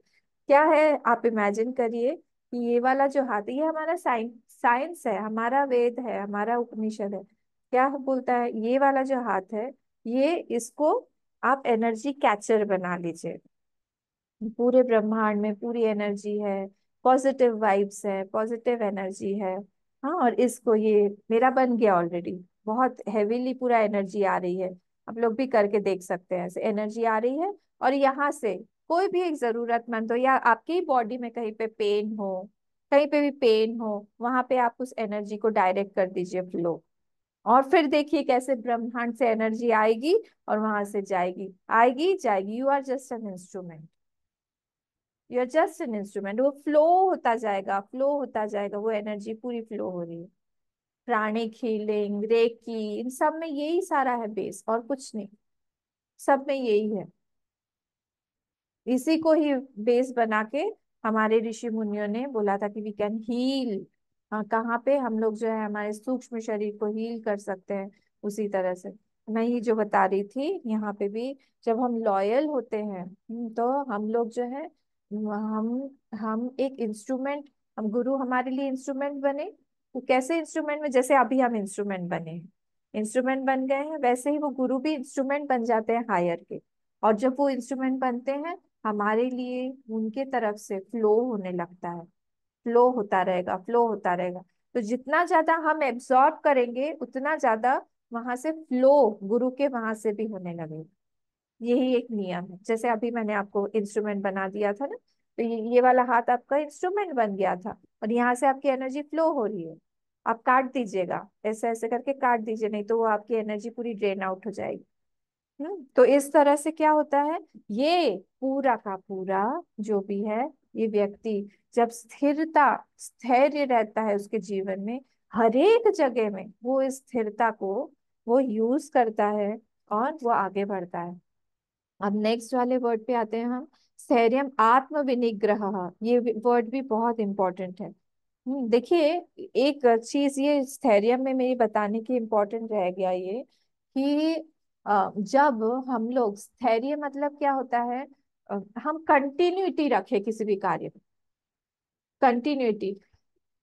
क्या है, आप इमेजिन करिए कि ये वाला जो हाथ है ये हमारा साइंस है, हमारा वेद है, हमारा उपनिषद है। क्या बोलता है, ये वाला जो हाथ है, ये इसको आप एनर्जी कैचर बना लीजिए। पूरे ब्रह्मांड में पूरी एनर्जी है, पॉजिटिव वाइब्स है, पॉजिटिव एनर्जी है। हाँ, और इसको, ये मेरा बन गया ऑलरेडी, बहुत हैवीली पूरा एनर्जी आ रही है। आप लोग भी करके देख सकते हैं, ऐसे एनर्जी आ रही है। और यहाँ से कोई भी एक जरूरतमंद हो, या आपकी बॉडी में कहीं पे पेन हो, कहीं पे भी पेन हो, वहां पे आप उस एनर्जी को डायरेक्ट कर दीजिए फ्लो। और फिर देखिए कैसे ब्रह्मांड से एनर्जी आएगी और वहां से जाएगी, आएगी जाएगी। You are just an instrument, you are just an instrument. वो फ्लो होता जाएगा, फ्लो होता जाएगा, वो एनर्जी पूरी फ्लो हो रही है। प्राणिक हीलिंग, रेकी, इन सब में यही सारा है बेस, और कुछ नहीं, सब में यही है। इसी को ही बेस बना के हमारे ऋषि मुनियों ने बोला था कि वी कैन हील। हाँ, कहाँ पे हम लोग जो है हमारे सूक्ष्म शरीर को हील कर सकते हैं, उसी तरह से मैं ही जो बता रही थी यहाँ पे भी। जब हम लॉयल होते हैं, तो हम लोग जो है, हम एक इंस्ट्रूमेंट, हम गुरु हमारे लिए इंस्ट्रूमेंट बने। वो कैसे इंस्ट्रूमेंट में, जैसे अभी हम इंस्ट्रूमेंट बने हैं, इंस्ट्रूमेंट बन गए हैं, वैसे ही वो गुरु भी इंस्ट्रूमेंट बन जाते हैं हायर के। और जब वो इंस्ट्रूमेंट बनते हैं हमारे लिए, उनके तरफ से फ्लो होने लगता है, फ्लो होता रहेगा, फ्लो होता रहेगा। तो जितना ज्यादा हम एब्जॉर्ब करेंगे उतना ज्यादा वहां से फ्लो गुरु के वहां से भी होने लगेगा। यही एक नियम है। जैसे अभी मैंने आपको इंस्ट्रूमेंट बना दिया था ना, तो ये वाला हाथ आपका इंस्ट्रूमेंट बन गया था, और यहाँ से आपकी एनर्जी फ्लो हो रही है। आप काट दीजिएगा, ऐसे ऐसे करके काट दीजिए, नहीं तो वो आपकी एनर्जी पूरी ड्रेन आउट हो जाएगी। तो इस तरह से क्या होता है, ये पूरा का पूरा जो भी है, ये व्यक्ति जब स्थैर्य रहता है उसके जीवन में, हर एक जगह में वो इस स्थिरता को वो यूज करता है, और वो आगे बढ़ता है। अब नेक्स्ट वाले वर्ड पे आते हैं हम, स्थैर्यम आत्म विनिग्रह। ये वर्ड भी बहुत इंपॉर्टेंट है। देखिए, एक चीज ये स्थैर्य में मेरी बताने की इम्पोर्टेंट रह गया ये, कि जब हम लोग स्थैर्य, मतलब क्या होता है, हम कंटिन्यूटी रखे किसी भी कार्य में, कंटिन्यूटी।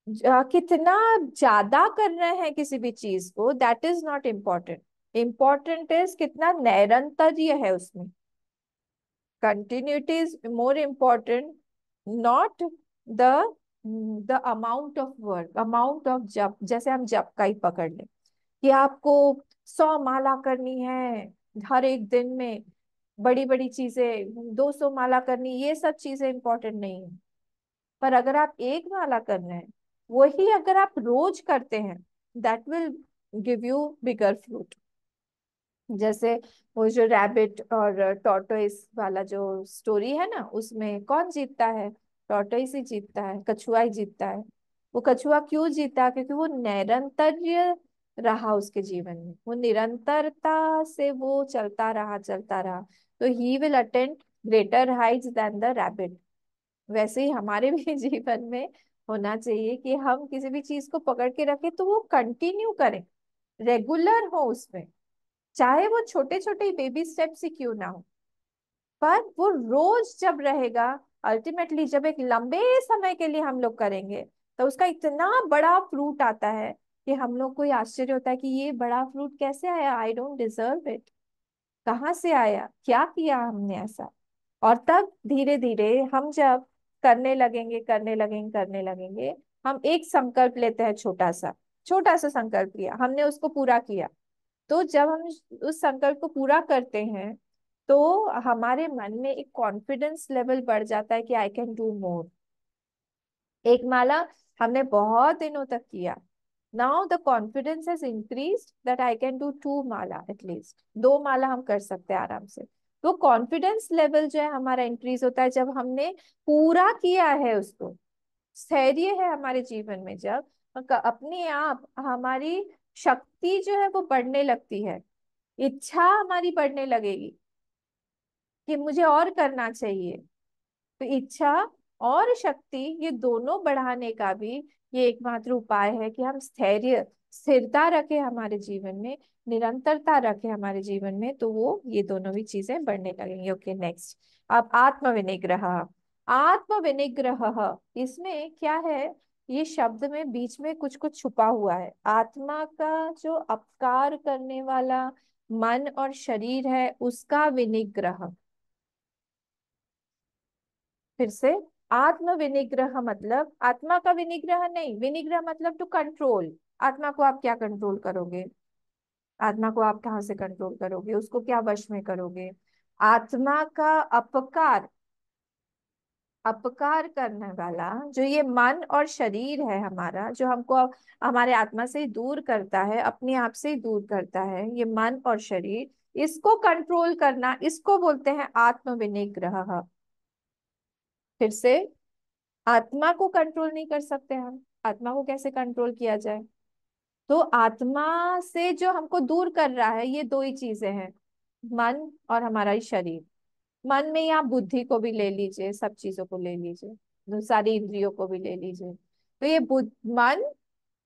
कितना ज्यादा कर रहे हैं किसी भी चीज को, that is not important. Important is कितना नैरंतर्य है उसमें। Continuity is more important, not the the amount of work, amount of जप, जैसे हम जप का ही पकड़ लें कि आपको 100 माला करनी है हर एक दिन में, बड़ी बड़ी चीजें 200 माला करनी, ये सब चीजें इंपॉर्टेंट नहीं है। पर अगर आप एक माला कर रहे हैं, वही अगर आप रोज करते हैं, that will give you bigger fruit. जैसे वो जो रैबिट और टॉर्टोइस वाला जो स्टोरी है ना, उसमें कौन जीतता है? टॉर्टोइस ही जीतता है, कछुआ ही जीतता है। वो कछुआ क्यों जीता? क्योंकि वो निरंतर रहा उसके जीवन में, वो निरंतरता से वो चलता रहा। तो he will attend greater heights than the rabbit. वैसे ही हमारे भी जीवन में होना चाहिए कि हम किसी भी चीज को पकड़ के रखें तो वो कंटिन्यू करें, रेगुलर हो उसमें, चाहे वो छोटे छोटे बेबी स्टेप्स ही क्यों ना हो, पर वो रोज जब रहेगा, अल्टीमेटली जब एक लंबे समय के लिए हम लोग करेंगे, तो उसका इतना बड़ा फ्रूट आता है कि हम लोग को ये आश्चर्य होता है कि ये बड़ा फ्रूट कैसे आया, आई डोंट डिजर्व इट, कहाँ से आया, क्या किया हमने ऐसा। और तब धीरे धीरे हम जब करने लगेंगे, हम एक संकल्प लेते हैं, छोटा सा संकल्प लिया हमने, उसको पूरा किया। तो जब हम उस संकल्प को पूरा करते हैं, तो हमारे मन में एक कॉन्फिडेंस लेवल बढ़ जाता है कि आई कैन डू मोर। एक माला हमने बहुत दिनों तक किया, now the confidence has increased that I can do 2 Mala, at least 2 माला हम कर सकते हैं आराम से। वो कॉन्फिडेंस लेवल जो है हमारा इंक्रीज होता है जब हमने पूरा किया है उसको। स्थैर्य है हमारे जीवन में जब अपने आप हमारी शक्ति जो है वो बढ़ने लगती है, इच्छा हमारी बढ़ने लगेगी कि मुझे और करना चाहिए। तो इच्छा और शक्ति, ये दोनों बढ़ाने का भी ये एकमात्र उपाय है कि हम स्थिरता रखें हमारे जीवन में, निरंतरता रखें हमारे जीवन में, तो वो ये दोनों भी चीजें बढ़ने लगेंगी। Okay, next. अब आत्मविनिग्रह। आत्मविनिग्रह, इसमें क्या है? ये शब्द में बीच में कुछ कुछ छुपा हुआ है। आत्मा का जो अपकार करने वाला मन और शरीर है, उसका विनिग्रह। फिर से, आत्म विनिग्रह मतलब आत्मा का विनिग्रह नहीं, विनिग्रह मतलब टू कंट्रोल। आत्मा को आप क्या कंट्रोल करोगे? आत्मा को आप कहाँ से कंट्रोल करोगे? उसको क्या वश में करोगे? आत्मा का अपकार, अपकार करने वाला जो ये मन और शरीर है हमारा, जो हमको हमारे आत्मा से ही दूर करता है, अपने आप से ही दूर करता है, ये मन और शरीर, इसको कंट्रोल करना, इसको बोलते हैं आत्म विनिग्रह। फिर से, आत्मा को कंट्रोल नहीं कर सकते हम, आत्मा को कैसे कंट्रोल किया जाए? तो आत्मा से जो हमको दूर कर रहा है, ये दो ही चीजें हैं, मन और हमारा ही शरीर। मन में या बुद्धि को भी ले लीजिए, सब चीजों को ले लीजिए, तो सारी इंद्रियों को भी ले लीजिए। तो ये मन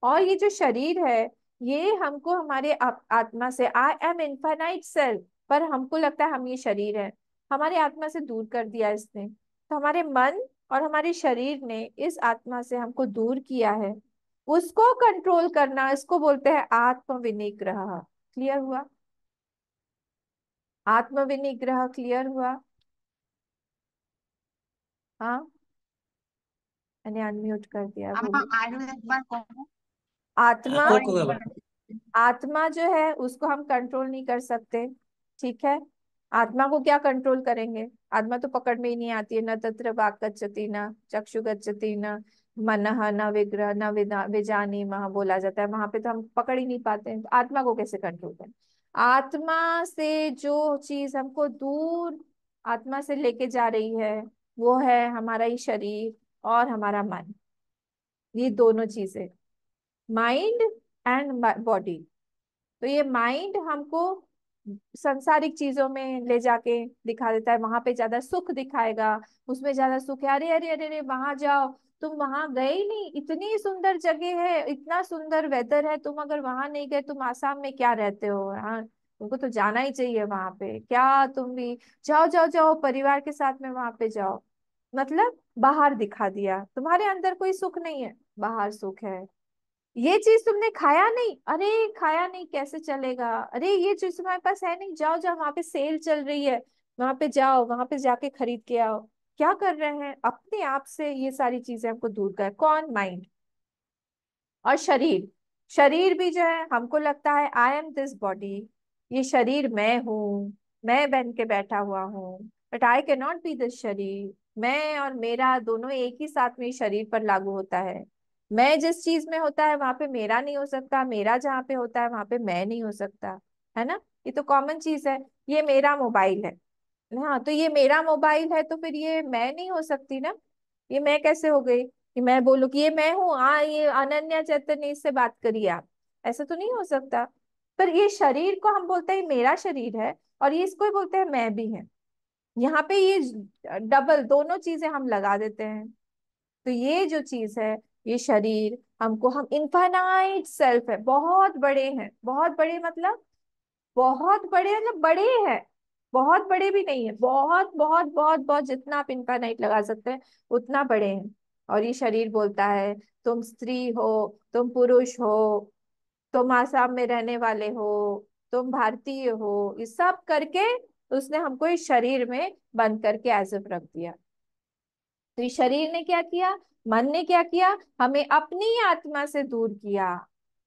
और ये जो शरीर है, ये हमको हमारे आत्मा से, आई एम इनफाइनाइट सेल्फ, पर हमको लगता है हम ये शरीर है, हमारे आत्मा से दूर कर दिया इसने। तो हमारे मन और हमारे शरीर ने इस आत्मा से हमको दूर किया है, उसको कंट्रोल करना, इसको बोलते हैं आत्म विनिग्रह। क्लियर हुआ? आत्म विनिग्रह क्लियर हुआ? हाँ, मैंने अनम्यूट कर दिया, बोलिए। आत्मा, आंखों को घबरा आत्मा जो है उसको हम कंट्रोल नहीं कर सकते, ठीक है। आत्मा को क्या कंट्रोल करेंगे? आत्मा तो पकड़ में ही नहीं आती है, न तत्र वाक् गच्छति, न चक्षु गच्छति, न मनः, न विग्रह, न विजानीमः बोला जाता है, वहां पे तो हम पकड़ ही नहीं पाते हैं। तो आत्मा को कैसे कंट्रोल करें? आत्मा से जो चीज हमको दूर आत्मा से लेके जा रही है, वो है हमारा ही शरीर और हमारा मन, ये दोनों चीजें, माइंड एंड बॉडी। तो ये माइंड हमको संसारिक चीजों में ले जाके दिखा देता है, वहां पे ज्यादा सुख दिखाएगा, उसमें ज्यादा सुख है, अरे अरे अरे अरे वहां जाओ, तुम वहां गए ही नहीं, इतनी सुंदर जगह है, इतना सुंदर वेदर है, तुम अगर वहां नहीं गए, तुम आसाम में क्या रहते हो, हाँ तुमको तो जाना ही चाहिए वहां पे, क्या तुम भी जाओ जाओ जाओ, परिवार के साथ में वहां पे जाओ। मतलब बाहर दिखा दिया, तुम्हारे अंदर कोई सुख नहीं है, बाहर सुख है। ये चीज तुमने खाया नहीं, अरे खाया नहीं कैसे चलेगा, अरे ये चीज तुम्हारे पास है नहीं, जाओ जाओ वहां पे सेल चल रही है, वहां पे जाओ, वहां पे जाके खरीद के आओ। क्या कर रहे हैं, अपने आप से ये सारी चीजें हमको दूर कर, कौन, माइंड। और शरीर, शरीर भी जो है हमको लगता है आई एम दिस बॉडी, ये शरीर मैं हूँ, मैं बन के बैठा हुआ हूँ, but I can not B this शरीर। मैं और मेरा दोनों एक ही साथ में शरीर पर लागू होता है। मैं जिस चीज में होता है वहां पे मेरा नहीं हो सकता, मेरा जहाँ पे होता है वहां पे मैं नहीं हो सकता, है ना। ये तो कॉमन चीज है। ये मेरा मोबाइल है, हाँ, तो ये मेरा मोबाइल है, तो फिर ये मैं नहीं हो सकती ना। ये मैं कैसे हो गई कि मैं बोलूं कि ये मैं हूँ, हाँ ये अनन्या चैतन्य इससे बात करिए आप, ऐसा तो नहीं हो सकता। पर ये शरीर को हम बोलते हैं मेरा शरीर है, और ये इसको ही बोलते हैं मैं भी है। यहाँ पे ये डबल दोनों चीजें हम लगा देते हैं। तो ये जो चीज है, ये शरीर हमको, हम इनफाइनाइट सेल्फ है, बहुत बड़े हैं, बहुत बड़े मतलब बहुत बड़े, मतलब बड़े हैं, बहुत बड़े भी नहीं है, बहुत बहुत बहुत बहुत, जितना आप इनफाइनाइट लगा सकते हैं उतना बड़े हैं। और ये शरीर बोलता है तुम स्त्री हो, तुम पुरुष हो, तुम आसाम में रहने वाले हो, तुम भारतीय हो, ये सब करके उसने हमको इस शरीर में बंद करके एज रख दिया। तो इस शरीर ने क्या किया, मन ने क्या किया, हमें अपनी आत्मा से दूर किया।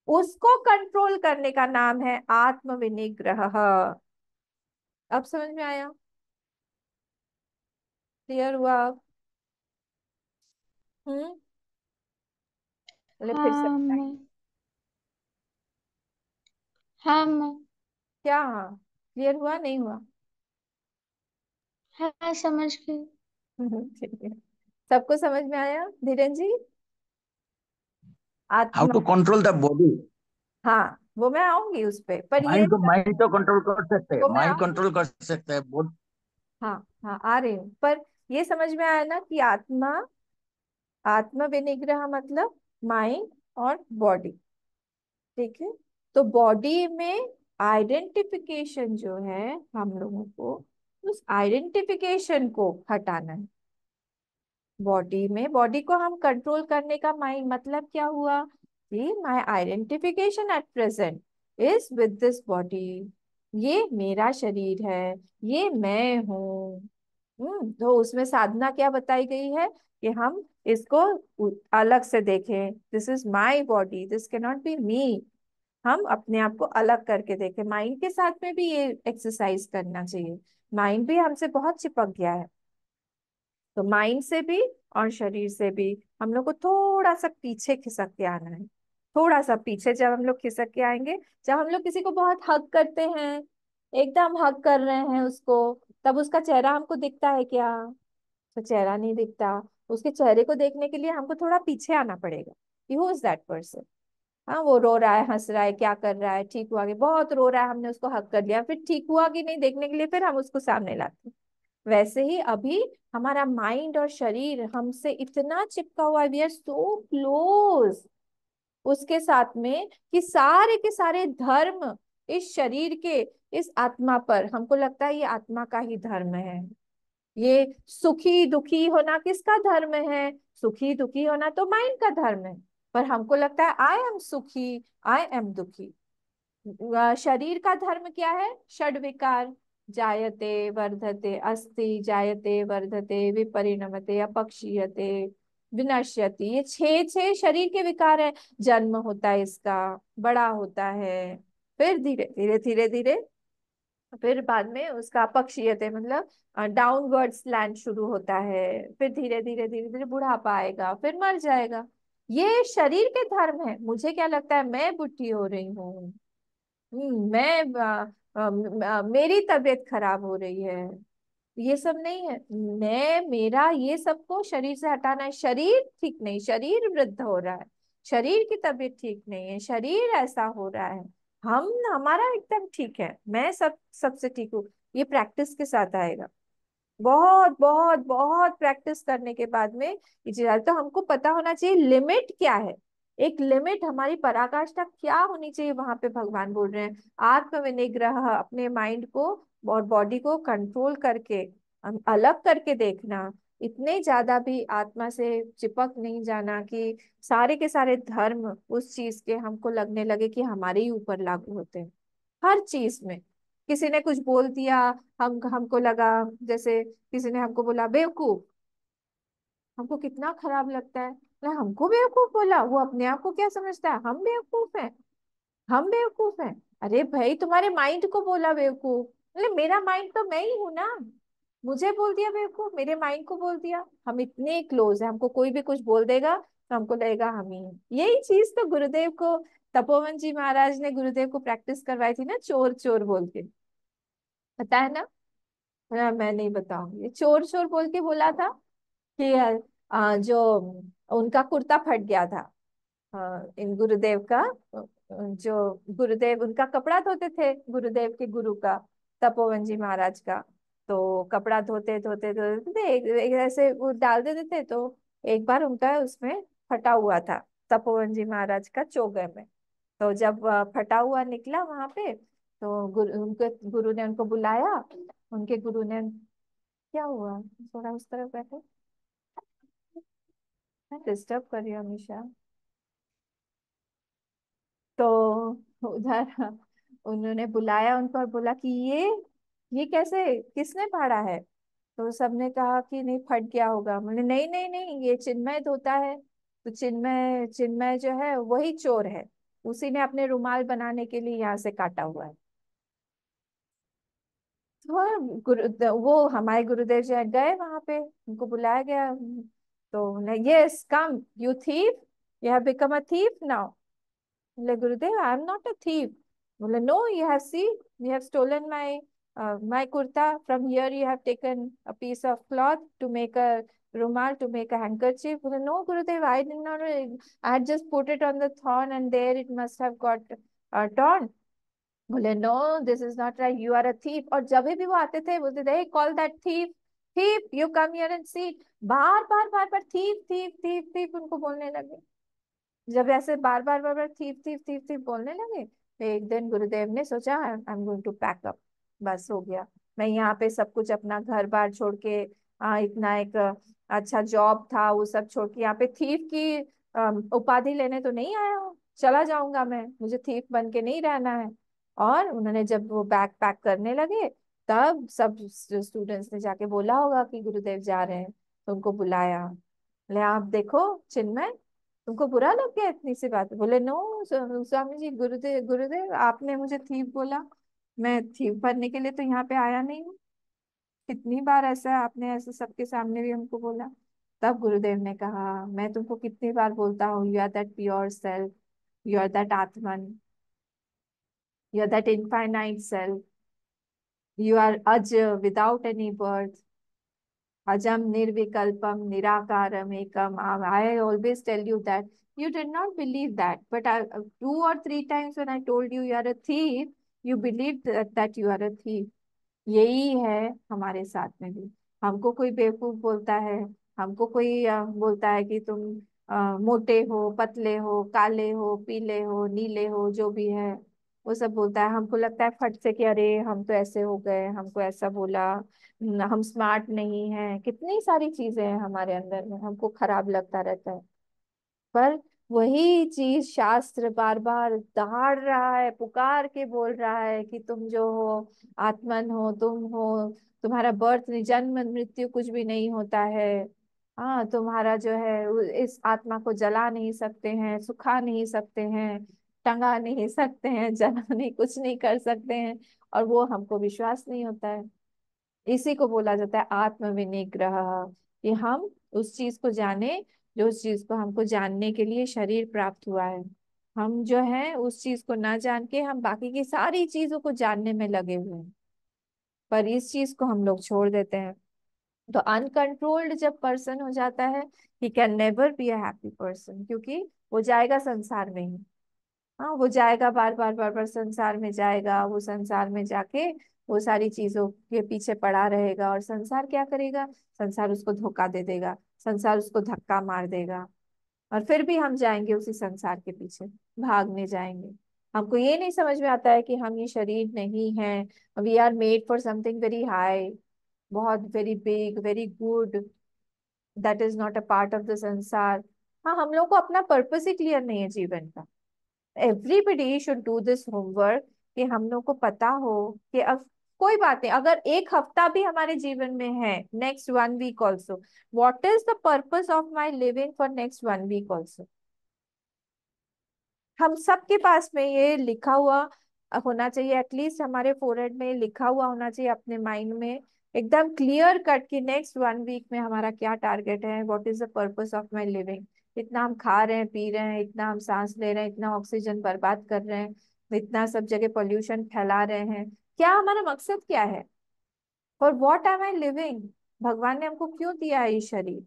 उसको कंट्रोल करने का नाम है आत्म विनिग्रह। अब समझ में आया, क्लियर हुआ अब? चलिए फिर से हाँ बताएं। मैं हाँ मैं क्या, हाँ, क्लियर हुआ नहीं हुआ? हाँ समझ गई। ठीक है, सबको समझ में आया, धीरेन जी? हाउ आत्मा, टू कंट्रोल द बॉडी। हाँ वो मैं आऊंगी उस पे, पर ये माइंड तो कंट्रोल कर सकते हैं, वो मैं माइंड आऊंगी। कंट्रोल कर सकते हैं बहुत। हाँ हाँ, आ रही हूँ, पर ये समझ में आया ना कि आत्मा, आत्म विनिग्रह मतलब माइंड और बॉडी, ठीक है। तो बॉडी में आइडेंटिफिकेशन जो है, हम लोगों को उस आइडेंटिफिकेशन को हटाना है। बॉडी में, बॉडी को हम कंट्रोल करने का माइंड मतलब क्या हुआ कि my identification at present is with this body, ये मेरा शरीर है, ये मैं हूँ। तो उसमें साधना क्या बताई गई है कि हम इसको अलग से देखें, this is my body, this can not be me. हम अपने आप को अलग करके देखें। माइंड के साथ में भी ये एक्सरसाइज करना चाहिए। माइंड भी हमसे बहुत चिपक गया है, तो माइंड से भी और शरीर से भी हम लोग को थोड़ा सा पीछे खिसक के आना है। थोड़ा सा पीछे जब हम लोग खिसक के आएंगे, जब हम लोग किसी को बहुत हग करते हैं, एकदम हग कर रहे हैं उसको, तब उसका चेहरा हमको दिखता है क्या? तो चेहरा नहीं दिखता। उसके चेहरे को देखने के लिए हमको थोड़ा पीछे आना पड़ेगा कि हु इज दैट पर्सन। हाँ, वो रो रहा है, हंस रहा है, क्या कर रहा है, ठीक हुआ कि बहुत रो रहा है, हमने उसको हक कर लिया, फिर ठीक हुआ कि नहीं देखने के लिए फिर हम उसको सामने लाते हैं। वैसे ही अभी हमारा माइंड और शरीर हमसे इतना चिपका हुआ है, वी आर सो क्लोज उसके साथ में, कि सारे के सारे धर्म इस शरीर के, इस आत्मा पर हमको लगता है ये आत्मा का ही धर्म है। ये सुखी दुखी होना किसका धर्म है? सुखी दुखी होना तो माइंड का धर्म है। पर हमको लगता है आई एम सुखी, आई एम दुखी। शरीर का धर्म क्या है? षड विकार, जायते वर्धते, अस्ति जायते वर्धते, विपरिणमते, अपक्षीयते, विनश्यति। ये छह छह शरीर के विकार है। जन्म होता है इसका, बड़ा होता है, फिर धीरे धीरे धीरे धीरे, फिर बाद में उसका अपक्षीयते मतलब डाउनवर्ड स्लैंट शुरू होता है, फिर धीरे धीरे धीरे धीरे बुढ़ापा आएगा, फिर मर जाएगा। ये शरीर के धर्म है। मुझे क्या लगता है, मैं बुढ़ी हो रही हूँ, मैं मेरी तबीयत खराब हो रही है, ये सब नहीं है। मैं, मेरा, ये सबको शरीर से हटाना है। शरीर ठीक नहीं, शरीर वृद्ध हो रहा है, शरीर की तबीयत ठीक नहीं है, शरीर ऐसा हो रहा है, हम, हमारा एकदम ठीक है, मैं सबसे ठीक हूँ। ये प्रैक्टिस के साथ आएगा। बहुत बहुत बहुत प्रैक्टिस करने के बाद में ये चीज आती है। तो हमको पता होना चाहिए लिमिट क्या है, एक लिमिट हमारी पराकाष्ठा क्या होनी चाहिए। वहां पे भगवान बोल रहे हैं आत्म विनिग्रह, अपने माइंड को और बॉडी को कंट्रोल करके, अलग करके देखना। इतने ज्यादा भी आत्मा से चिपक नहीं जाना कि सारे के सारे धर्म उस चीज के हमको लगने लगे कि हमारे ही ऊपर लागू होते हैं। हर चीज में किसी ने कुछ बोल दिया, हमको लगा, जैसे किसी ने हमको बोला बेवकूफ, हमको कितना खराब लगता है। ना हमको बेवकूफ बोला, वो अपने आप को क्या समझता है, हम बेवकूफ हैं, हम बेवकूफ हैं। अरे भाई तुम्हारे माइंड को बोला बेवकूफ, मतलब मेरा माइंड तो मैं ही हूं ना, मुझे बोल दिया बेवकूफ, मेरे माइंड को बोल दिया। हम इतने क्लोज है, हमको कोई भी कुछ बोल देगा तो हमको लगेगा हम ही हैं। यही चीज तो गुरुदेव को, तपोवन जी महाराज ने गुरुदेव को प्रैक्टिस करवाई थी ना, चोर चोर बोल के, पता है ना। मैं नहीं बताऊंगी, ये चोर चोर बोल के बोला था कि जो उनका कुर्ता फट गया था, इन गुरुदेव का, जो गुरुदेव उनका कपड़ा धोते थे, गुरुदेव के गुरु का, तपोवन जी महाराज का। तो कपड़ा धोते धोते धोते थे, एक ऐसे वो डाल देते थे, तो एक बार उनका उसमें फटा हुआ था, तपोवन जी महाराज का चोगर में। तो जब फटा हुआ निकला वहां पे, तो उनके गुरु ने उनको बुलाया। उनके गुरु ने, क्या हुआ, थोड़ा उस तरफ बैठो, मैं डिस्टर्ब कर रही हूँ हमेशा। तो उधर उन्होंने बुलाया उनको और बोला कि ये कैसे, किसने फाड़ा है। तो सबने कहा कि नहीं, फट गया होगा। मैंने, नहीं नहीं नहीं, ये चिन्मय धोता है। तो चिन्मय चिन्मय जो है वही चोर है, उसी ने अपने रुमाल बनाने के लिए यहाँ से काटा हुआ है। तो वो हमारे गुरुदेव जी गए वहां पे, उनको बुलाया गया। तो yes come you thief, you have become a thief now. बोले, Gurudev I am not a thief. बोले, no you have see, you have stolen my kurta from here, you have taken a piece of cloth to make a rumal, to make a handkerchief. बोले, no Gurudev, I did not, I had just put it on the thorn and there it must have got torn. बोले, no this is not right, you are a thief. और जब भी वो आते थे बोलते थे, call that thief, thief you come here and see. बार बार बार बार थीफ थीफ थीफ थीफ उनको बोलने लगे। जब ऐसे बार बार बार बार थीफ थीफ थीफ थीफ बोलने लगे, तो एक दिन गुरुदेव ने सोचा, I am going to pack up, बस हो गया। मैं यहाँ पे सब कुछ अपना घर बार छोड़ के, इतना एक अच्छा जॉब था वो सब छोड़ के यहाँ पे थीफ की उपाधि लेने तो नहीं आया हूँ, चला जाऊंगा मैं, मुझे थीफ बन के नहीं रहना है। और उन्होंने जब वो बैग पैक करने लगे, तब सब स्टूडेंट्स ने जाके बोला होगा कि गुरुदेव जा रहे हैं, तो उनको बुलाया। बोले, आप देखो चिन्मय, तुमको बुरा लग गया इतनी सी बात। बोले, नो स्वामी जी, गुरुदेव गुरुदेव आपने मुझे थीफ बोला, मैं थीफ बनने के लिए तो यहाँ पे आया नहीं हूँ। कितनी बार ऐसा आपने ऐसे सबके सामने भी हमको बोला। तब गुरुदेव ने कहा, मैं तुमको कितनी बार बोलता हूँ, you are that pure self, you are that atman, you are that infinite self, you are aja without any birth, अजम निर्विकल्पम निराकारम एकम। I always tell you that. You did not believe that, but 2 or 3 times when I told you you are a thief, you believed that you are a thief. यही है हमारे साथ में भी। हमको कोई बेवकूफ बोलता है, हमको कोई बोलता है कि तुम मोटे हो, पतले हो, काले हो, पीले हो, नीले हो, जो भी है वो सब बोलता है। हमको लगता है फट से कि अरे हम तो ऐसे हो गए, हमको ऐसा बोला, हम स्मार्ट नहीं हैं, कितनी सारी चीजें हैं हमारे अंदर में, हमको खराब लगता रहता है। पर वही चीज शास्त्र बार बार दहाड़ रहा है, पुकार के बोल रहा है कि तुम जो हो आत्मन हो, तुम हो, तुम्हारा बर्थ जन्म मृत्यु कुछ भी नहीं होता है। हाँ, तुम्हारा जो है इस आत्मा को जला नहीं सकते हैं, सुखा नहीं सकते हैं, टंगा नहीं सकते हैं, जना नहीं, कुछ नहीं कर सकते हैं। और वो हमको विश्वास नहीं होता है। इसी को बोला जाता है आत्म विनिग्रह, कि हम उस चीज को जाने, जो उस चीज को हमको जानने के लिए शरीर प्राप्त हुआ है। हम जो है उस चीज को ना जान के हम बाकी की सारी चीजों को जानने में लगे हुए हैं, पर इस चीज को हम लोग छोड़ देते हैं। तो अनकंट्रोल्ड जब पर्सन हो जाता है, he can never be a happy person, क्योंकि वो जाएगा संसार में ही। हाँ, वो जाएगा बार बार बार बार संसार में जाएगा, वो संसार में जाके वो सारी चीजों के पीछे पड़ा रहेगा। और संसार क्या करेगा, संसार उसको धोखा दे देगा, संसार उसको धक्का मार देगा, और फिर भी हम जाएंगे उसी संसार के पीछे, भागने जाएंगे। हमको ये नहीं समझ में आता है कि हम ये शरीर नहीं है, we are made for something very high, बहुत very big, very good, that is not a part of the sansar. हाँ, हम लोग को अपना पर्पस ही क्लियर नहीं है जीवन का। Everybody should do this homework, कि हम लोग को पता हो कि अब कोई बात नहीं, अगर एक हफ्ता भी हमारे जीवन में है, next 1 week also, what is the purpose of my living for next 1 week also? हम सबके पास में ये लिखा हुआ होना चाहिए, एटलीस्ट हमारे फोरहेड में लिखा हुआ होना चाहिए, अपने माइंड में एकदम क्लियर कट कि नेक्स्ट 1 वीक में हमारा क्या टारगेट है, what is the purpose of my living. इतना हम खा रहे हैं, पी रहे हैं, इतना हम सांस ले रहे हैं, इतना ऑक्सीजन बर्बाद कर रहे हैं, इतना सब जगह पोल्यूशन फैला रहे हैं, क्या हमारा मकसद क्या है? For what am I living? भगवान ने हमको क्यों दिया है ये शरीर?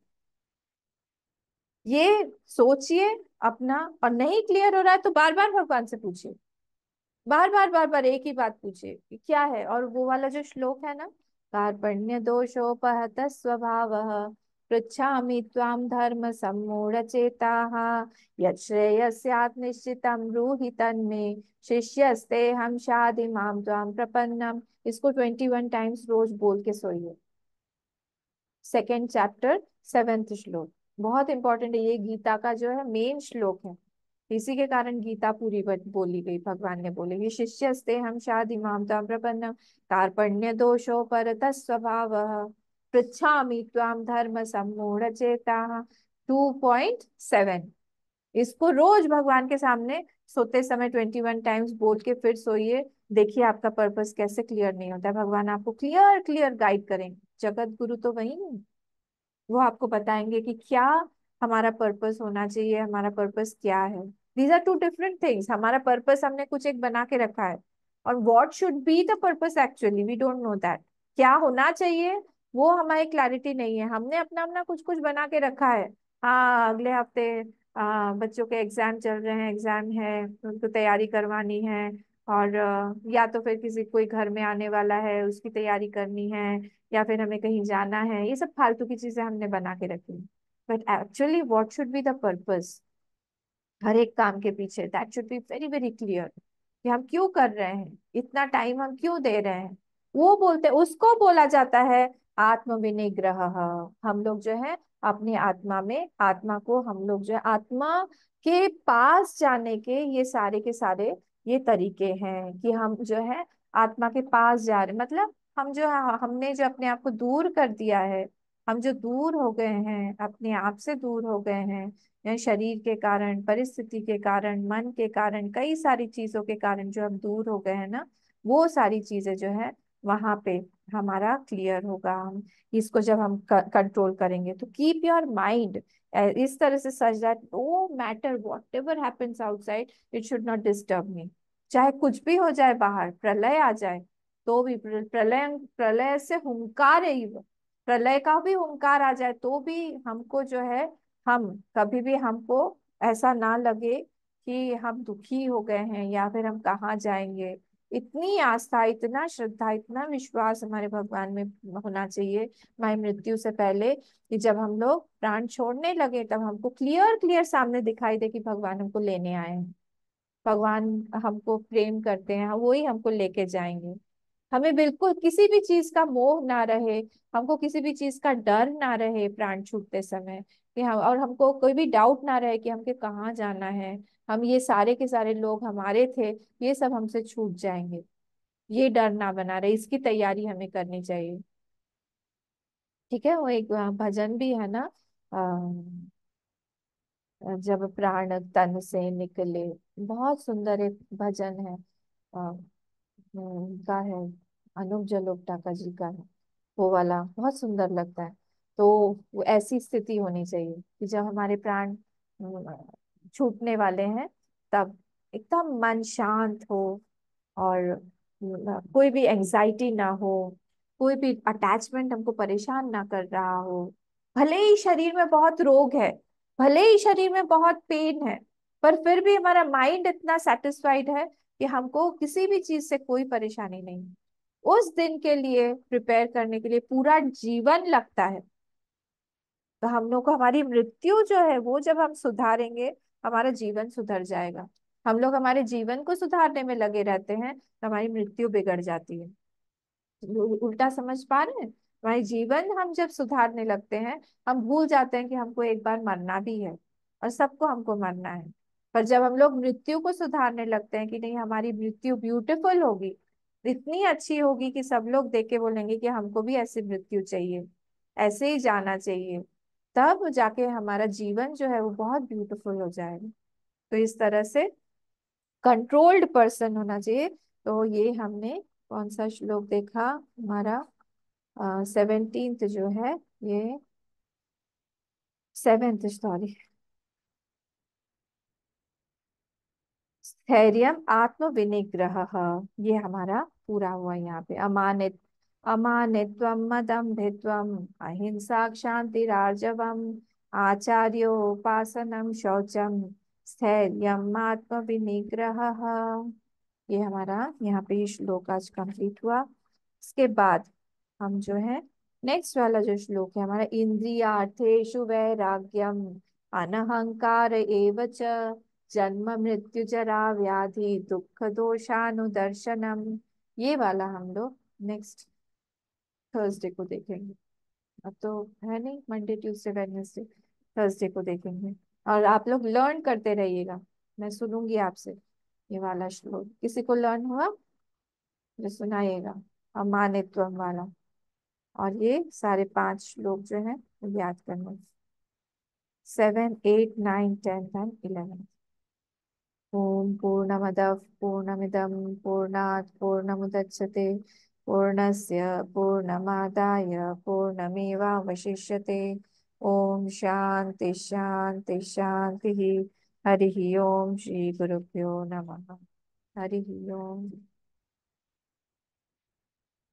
ये सोचिए अपना। और नहीं क्लियर हो रहा है तो बार बार भगवान से पूछिए, बार बार एक ही बात पूछिए कि क्या है। और वो वाला जो श्लोक है ना, कार्पण्य दोषोपहत स्वभाव पृच्छामि त्वाम धर्म सम्मूढ़ चेताः यत् श्रेयस्यात् निश्चितं ब्रूहि तन्मे शिष्यस्ते हम शाधि माम त्वाम प्रपन्नम। इसको 21 टाइम्स रोज बोल के सोइए। 2nd चैप्टर 7th श्लोक बहुत इंपॉर्टेंट है, ये गीता का जो है मेन श्लोक है, इसी के कारण गीता पूरी बोली गई। भगवान ने बोले कि शिष्यस्ते हम शाधि माम त्वाम प्रपन्नम कार्पण्य दोषो परत स्वभाव पृच्छामि त्वाम धर्म सम्मूढ़ चेता। 2.7, इसको रोज भगवान के सामने सोते समय 21 टाइम्स बोल के फिर सोइए। देखिए आपका पर्पस कैसे क्लियर नहीं होता है, भगवान आपको क्लियर क्लियर गाइड करेंगे। जगत गुरु तो वही है, वो आपको बताएंगे कि क्या हमारा पर्पस होना चाहिए, हमारा पर्पस क्या है। These are 2 different things. हमारा पर्पस हमने कुछ एक बना के रखा है, और what should be the purpose actually we don't know that. क्या होना चाहिए वो हमारी क्लैरिटी नहीं है, हमने अपना अपना कुछ कुछ बना के रखा है। हाँ, अगले हफ्ते बच्चों के एग्जाम चल रहे हैं, एग्जाम है, उनको तैयारी करवानी है। और या तो फिर किसी कोई घर में आने वाला है, उसकी तैयारी करनी है, या फिर हमें कहीं जाना है। ये सब फालतू की चीजें हमने बना के रखी। But actually what should be the purpose हर एक काम के पीछे, that should be very very clear कि हम क्यों कर रहे हैं, इतना टाइम हम क्यों दे रहे हैं। वो बोलते, उसको बोला जाता है आत्म विनिग्रह। हम लोग जो है अपनी आत्मा में, आत्मा को हम लोग जो है आत्मा के पास जाने के ये सारे के सारे ये तरीके हैं कि हम जो है आत्मा के पास जा रहे, मतलब हम जो है हमने जो अपने आप को दूर कर दिया है, हम जो दूर हो गए हैं, अपने आप से दूर हो गए हैं, या शरीर के कारण, परिस्थिति के कारण, मन के कारण, कई सारी चीजों के कारण जो हम दूर हो गए हैं ना, वो सारी चीजें जो है वहां पे हमारा क्लियर होगा। हम इसको जब हम कंट्रोल करेंगे तो कीप योर माइंड इस तरह से such that no matter whatever happens outside it should not disturb me. चाहे कुछ भी हो जाए, बाहर प्रलय आ जाए तो भी, प्रलय प्रलय से हुंकार है, प्रलय का भी हुंकार आ जाए तो भी हमको जो है, हम कभी भी हमको ऐसा ना लगे कि हम दुखी हो गए हैं या फिर हम कहाँ जाएंगे। इतनी आस्था, इतना श्रद्धा, इतना विश्वास हमारे भगवान में होना चाहिए हमारी मृत्यु से पहले, कि जब हम लोग प्राण छोड़ने लगे तब हमको क्लियर क्लियर सामने दिखाई दे कि भगवान हमको लेने आए हैं, भगवान हमको प्रेम करते हैं, वही हमको लेके जाएंगे। हमें बिल्कुल किसी भी चीज का मोह ना रहे, हमको किसी भी चीज का डर ना रहे प्राण छूटते समय कि हम, और हमको कोई भी डाउट ना रहे कि हमके कहाँ जाना है, हम ये सारे के सारे लोग हमारे थे, ये सब हमसे छूट जाएंगे, ये डर ना बना रहे, इसकी तैयारी हमें करनी चाहिए। ठीक है, वो एक भजन भी है ना, जब प्राण तन से निकले, बहुत सुंदर एक भजन है, का है, अनूप जलोट टाका जी का है, वो वाला बहुत सुंदर लगता है। तो वो ऐसी स्थिति होनी चाहिए कि जब हमारे प्राण छूटने वाले हैं तब एकदम मन शांत हो, और कोई भी एंजाइटी ना हो, कोई भी अटैचमेंट हमको परेशान ना कर रहा हो। भले ही शरीर में बहुत रोग है, भले ही शरीर में बहुत पेन है, पर फिर भी हमारा माइंड इतना सेटिस्फाइड है कि हमको किसी भी चीज से कोई परेशानी नहीं। उस दिन के लिए प्रिपेयर करने के लिए पूरा जीवन लगता है। तो हम लोग को हमारी मृत्यु जो है वो जब हम सुधारेंगे, हमारा जीवन सुधर जाएगा। हम लोग हमारे जीवन को सुधारने में लगे रहते हैं तो हमारी मृत्यु बिगड़ जाती है। उल्टा समझ पा रहे हैं? हमारे जीवन हम जब सुधारने लगते हैं, हम भूल जाते हैं कि हमको एक बार मरना भी है, और सबको हमको मरना है। पर जब हम लोग मृत्यु को सुधारने लगते हैं कि नहीं, हमारी मृत्यु ब्यूटीफुल होगी, इतनी अच्छी होगी कि सब लोग देख के बोलेंगे कि हमको भी ऐसी मृत्यु चाहिए, ऐसे ही जाना चाहिए। तब जाके हमारा जीवन जो है वो बहुत ब्यूटीफुल हो जाएगा। तो इस तरह से कंट्रोल्ड पर्सन होना चाहिए। तो ये हमने कौन सा श्लोक देखा हमारा, 17th जो है, ये 7th, सॉरी, स्थैर्यम आत्म विनिग्रह, ये हमारा पूरा हुआ यहाँ पे। अमानित्वम मदम्भित्वम अहिंसा क्षांतिरार्जवम आचार्योपासनम शौचम स्थैर्यम आत्म विनिग्रह। ये हमारा यहाँ पे ये श्लोक आज कंप्लीट हुआ। इसके बाद हम जो है नेक्स्ट वाला जो श्लोक है हमारा, इंद्रियार्थेषु वैराग्यम अनहंकार एव च जन्म मृत्यु जरा व्याधि दुख दोषानुदर्शनम। ये वाला हम लोग नेक्स्ट थर्सडे को देखेंगे। अब तो है नहीं, मंडे ट्यूसडे वेडनेसडे, थर्सडे को देखेंगे। और आप लोग लर्न करते रहिएगा, मैं सुनूंगी आपसे ये वाला श्लोक। किसी को लर्न हुआ जो सुनाइएगा, अमानित्वम वाला। और ये सारे 5 श्लोक जो है वो याद करना, 7, 8, 9, 10 एंड 11। ओम पूर्णमदः पूर्णमिदं पूर्णात् पूर्णमुदच्यते पूर्णस्य पूर्णमादाय पूर्णमेवावशिष्यते। ओम शांति शांति शांति। हरि ओम। श्री गुरुभ्यो नमः। हरि ओम।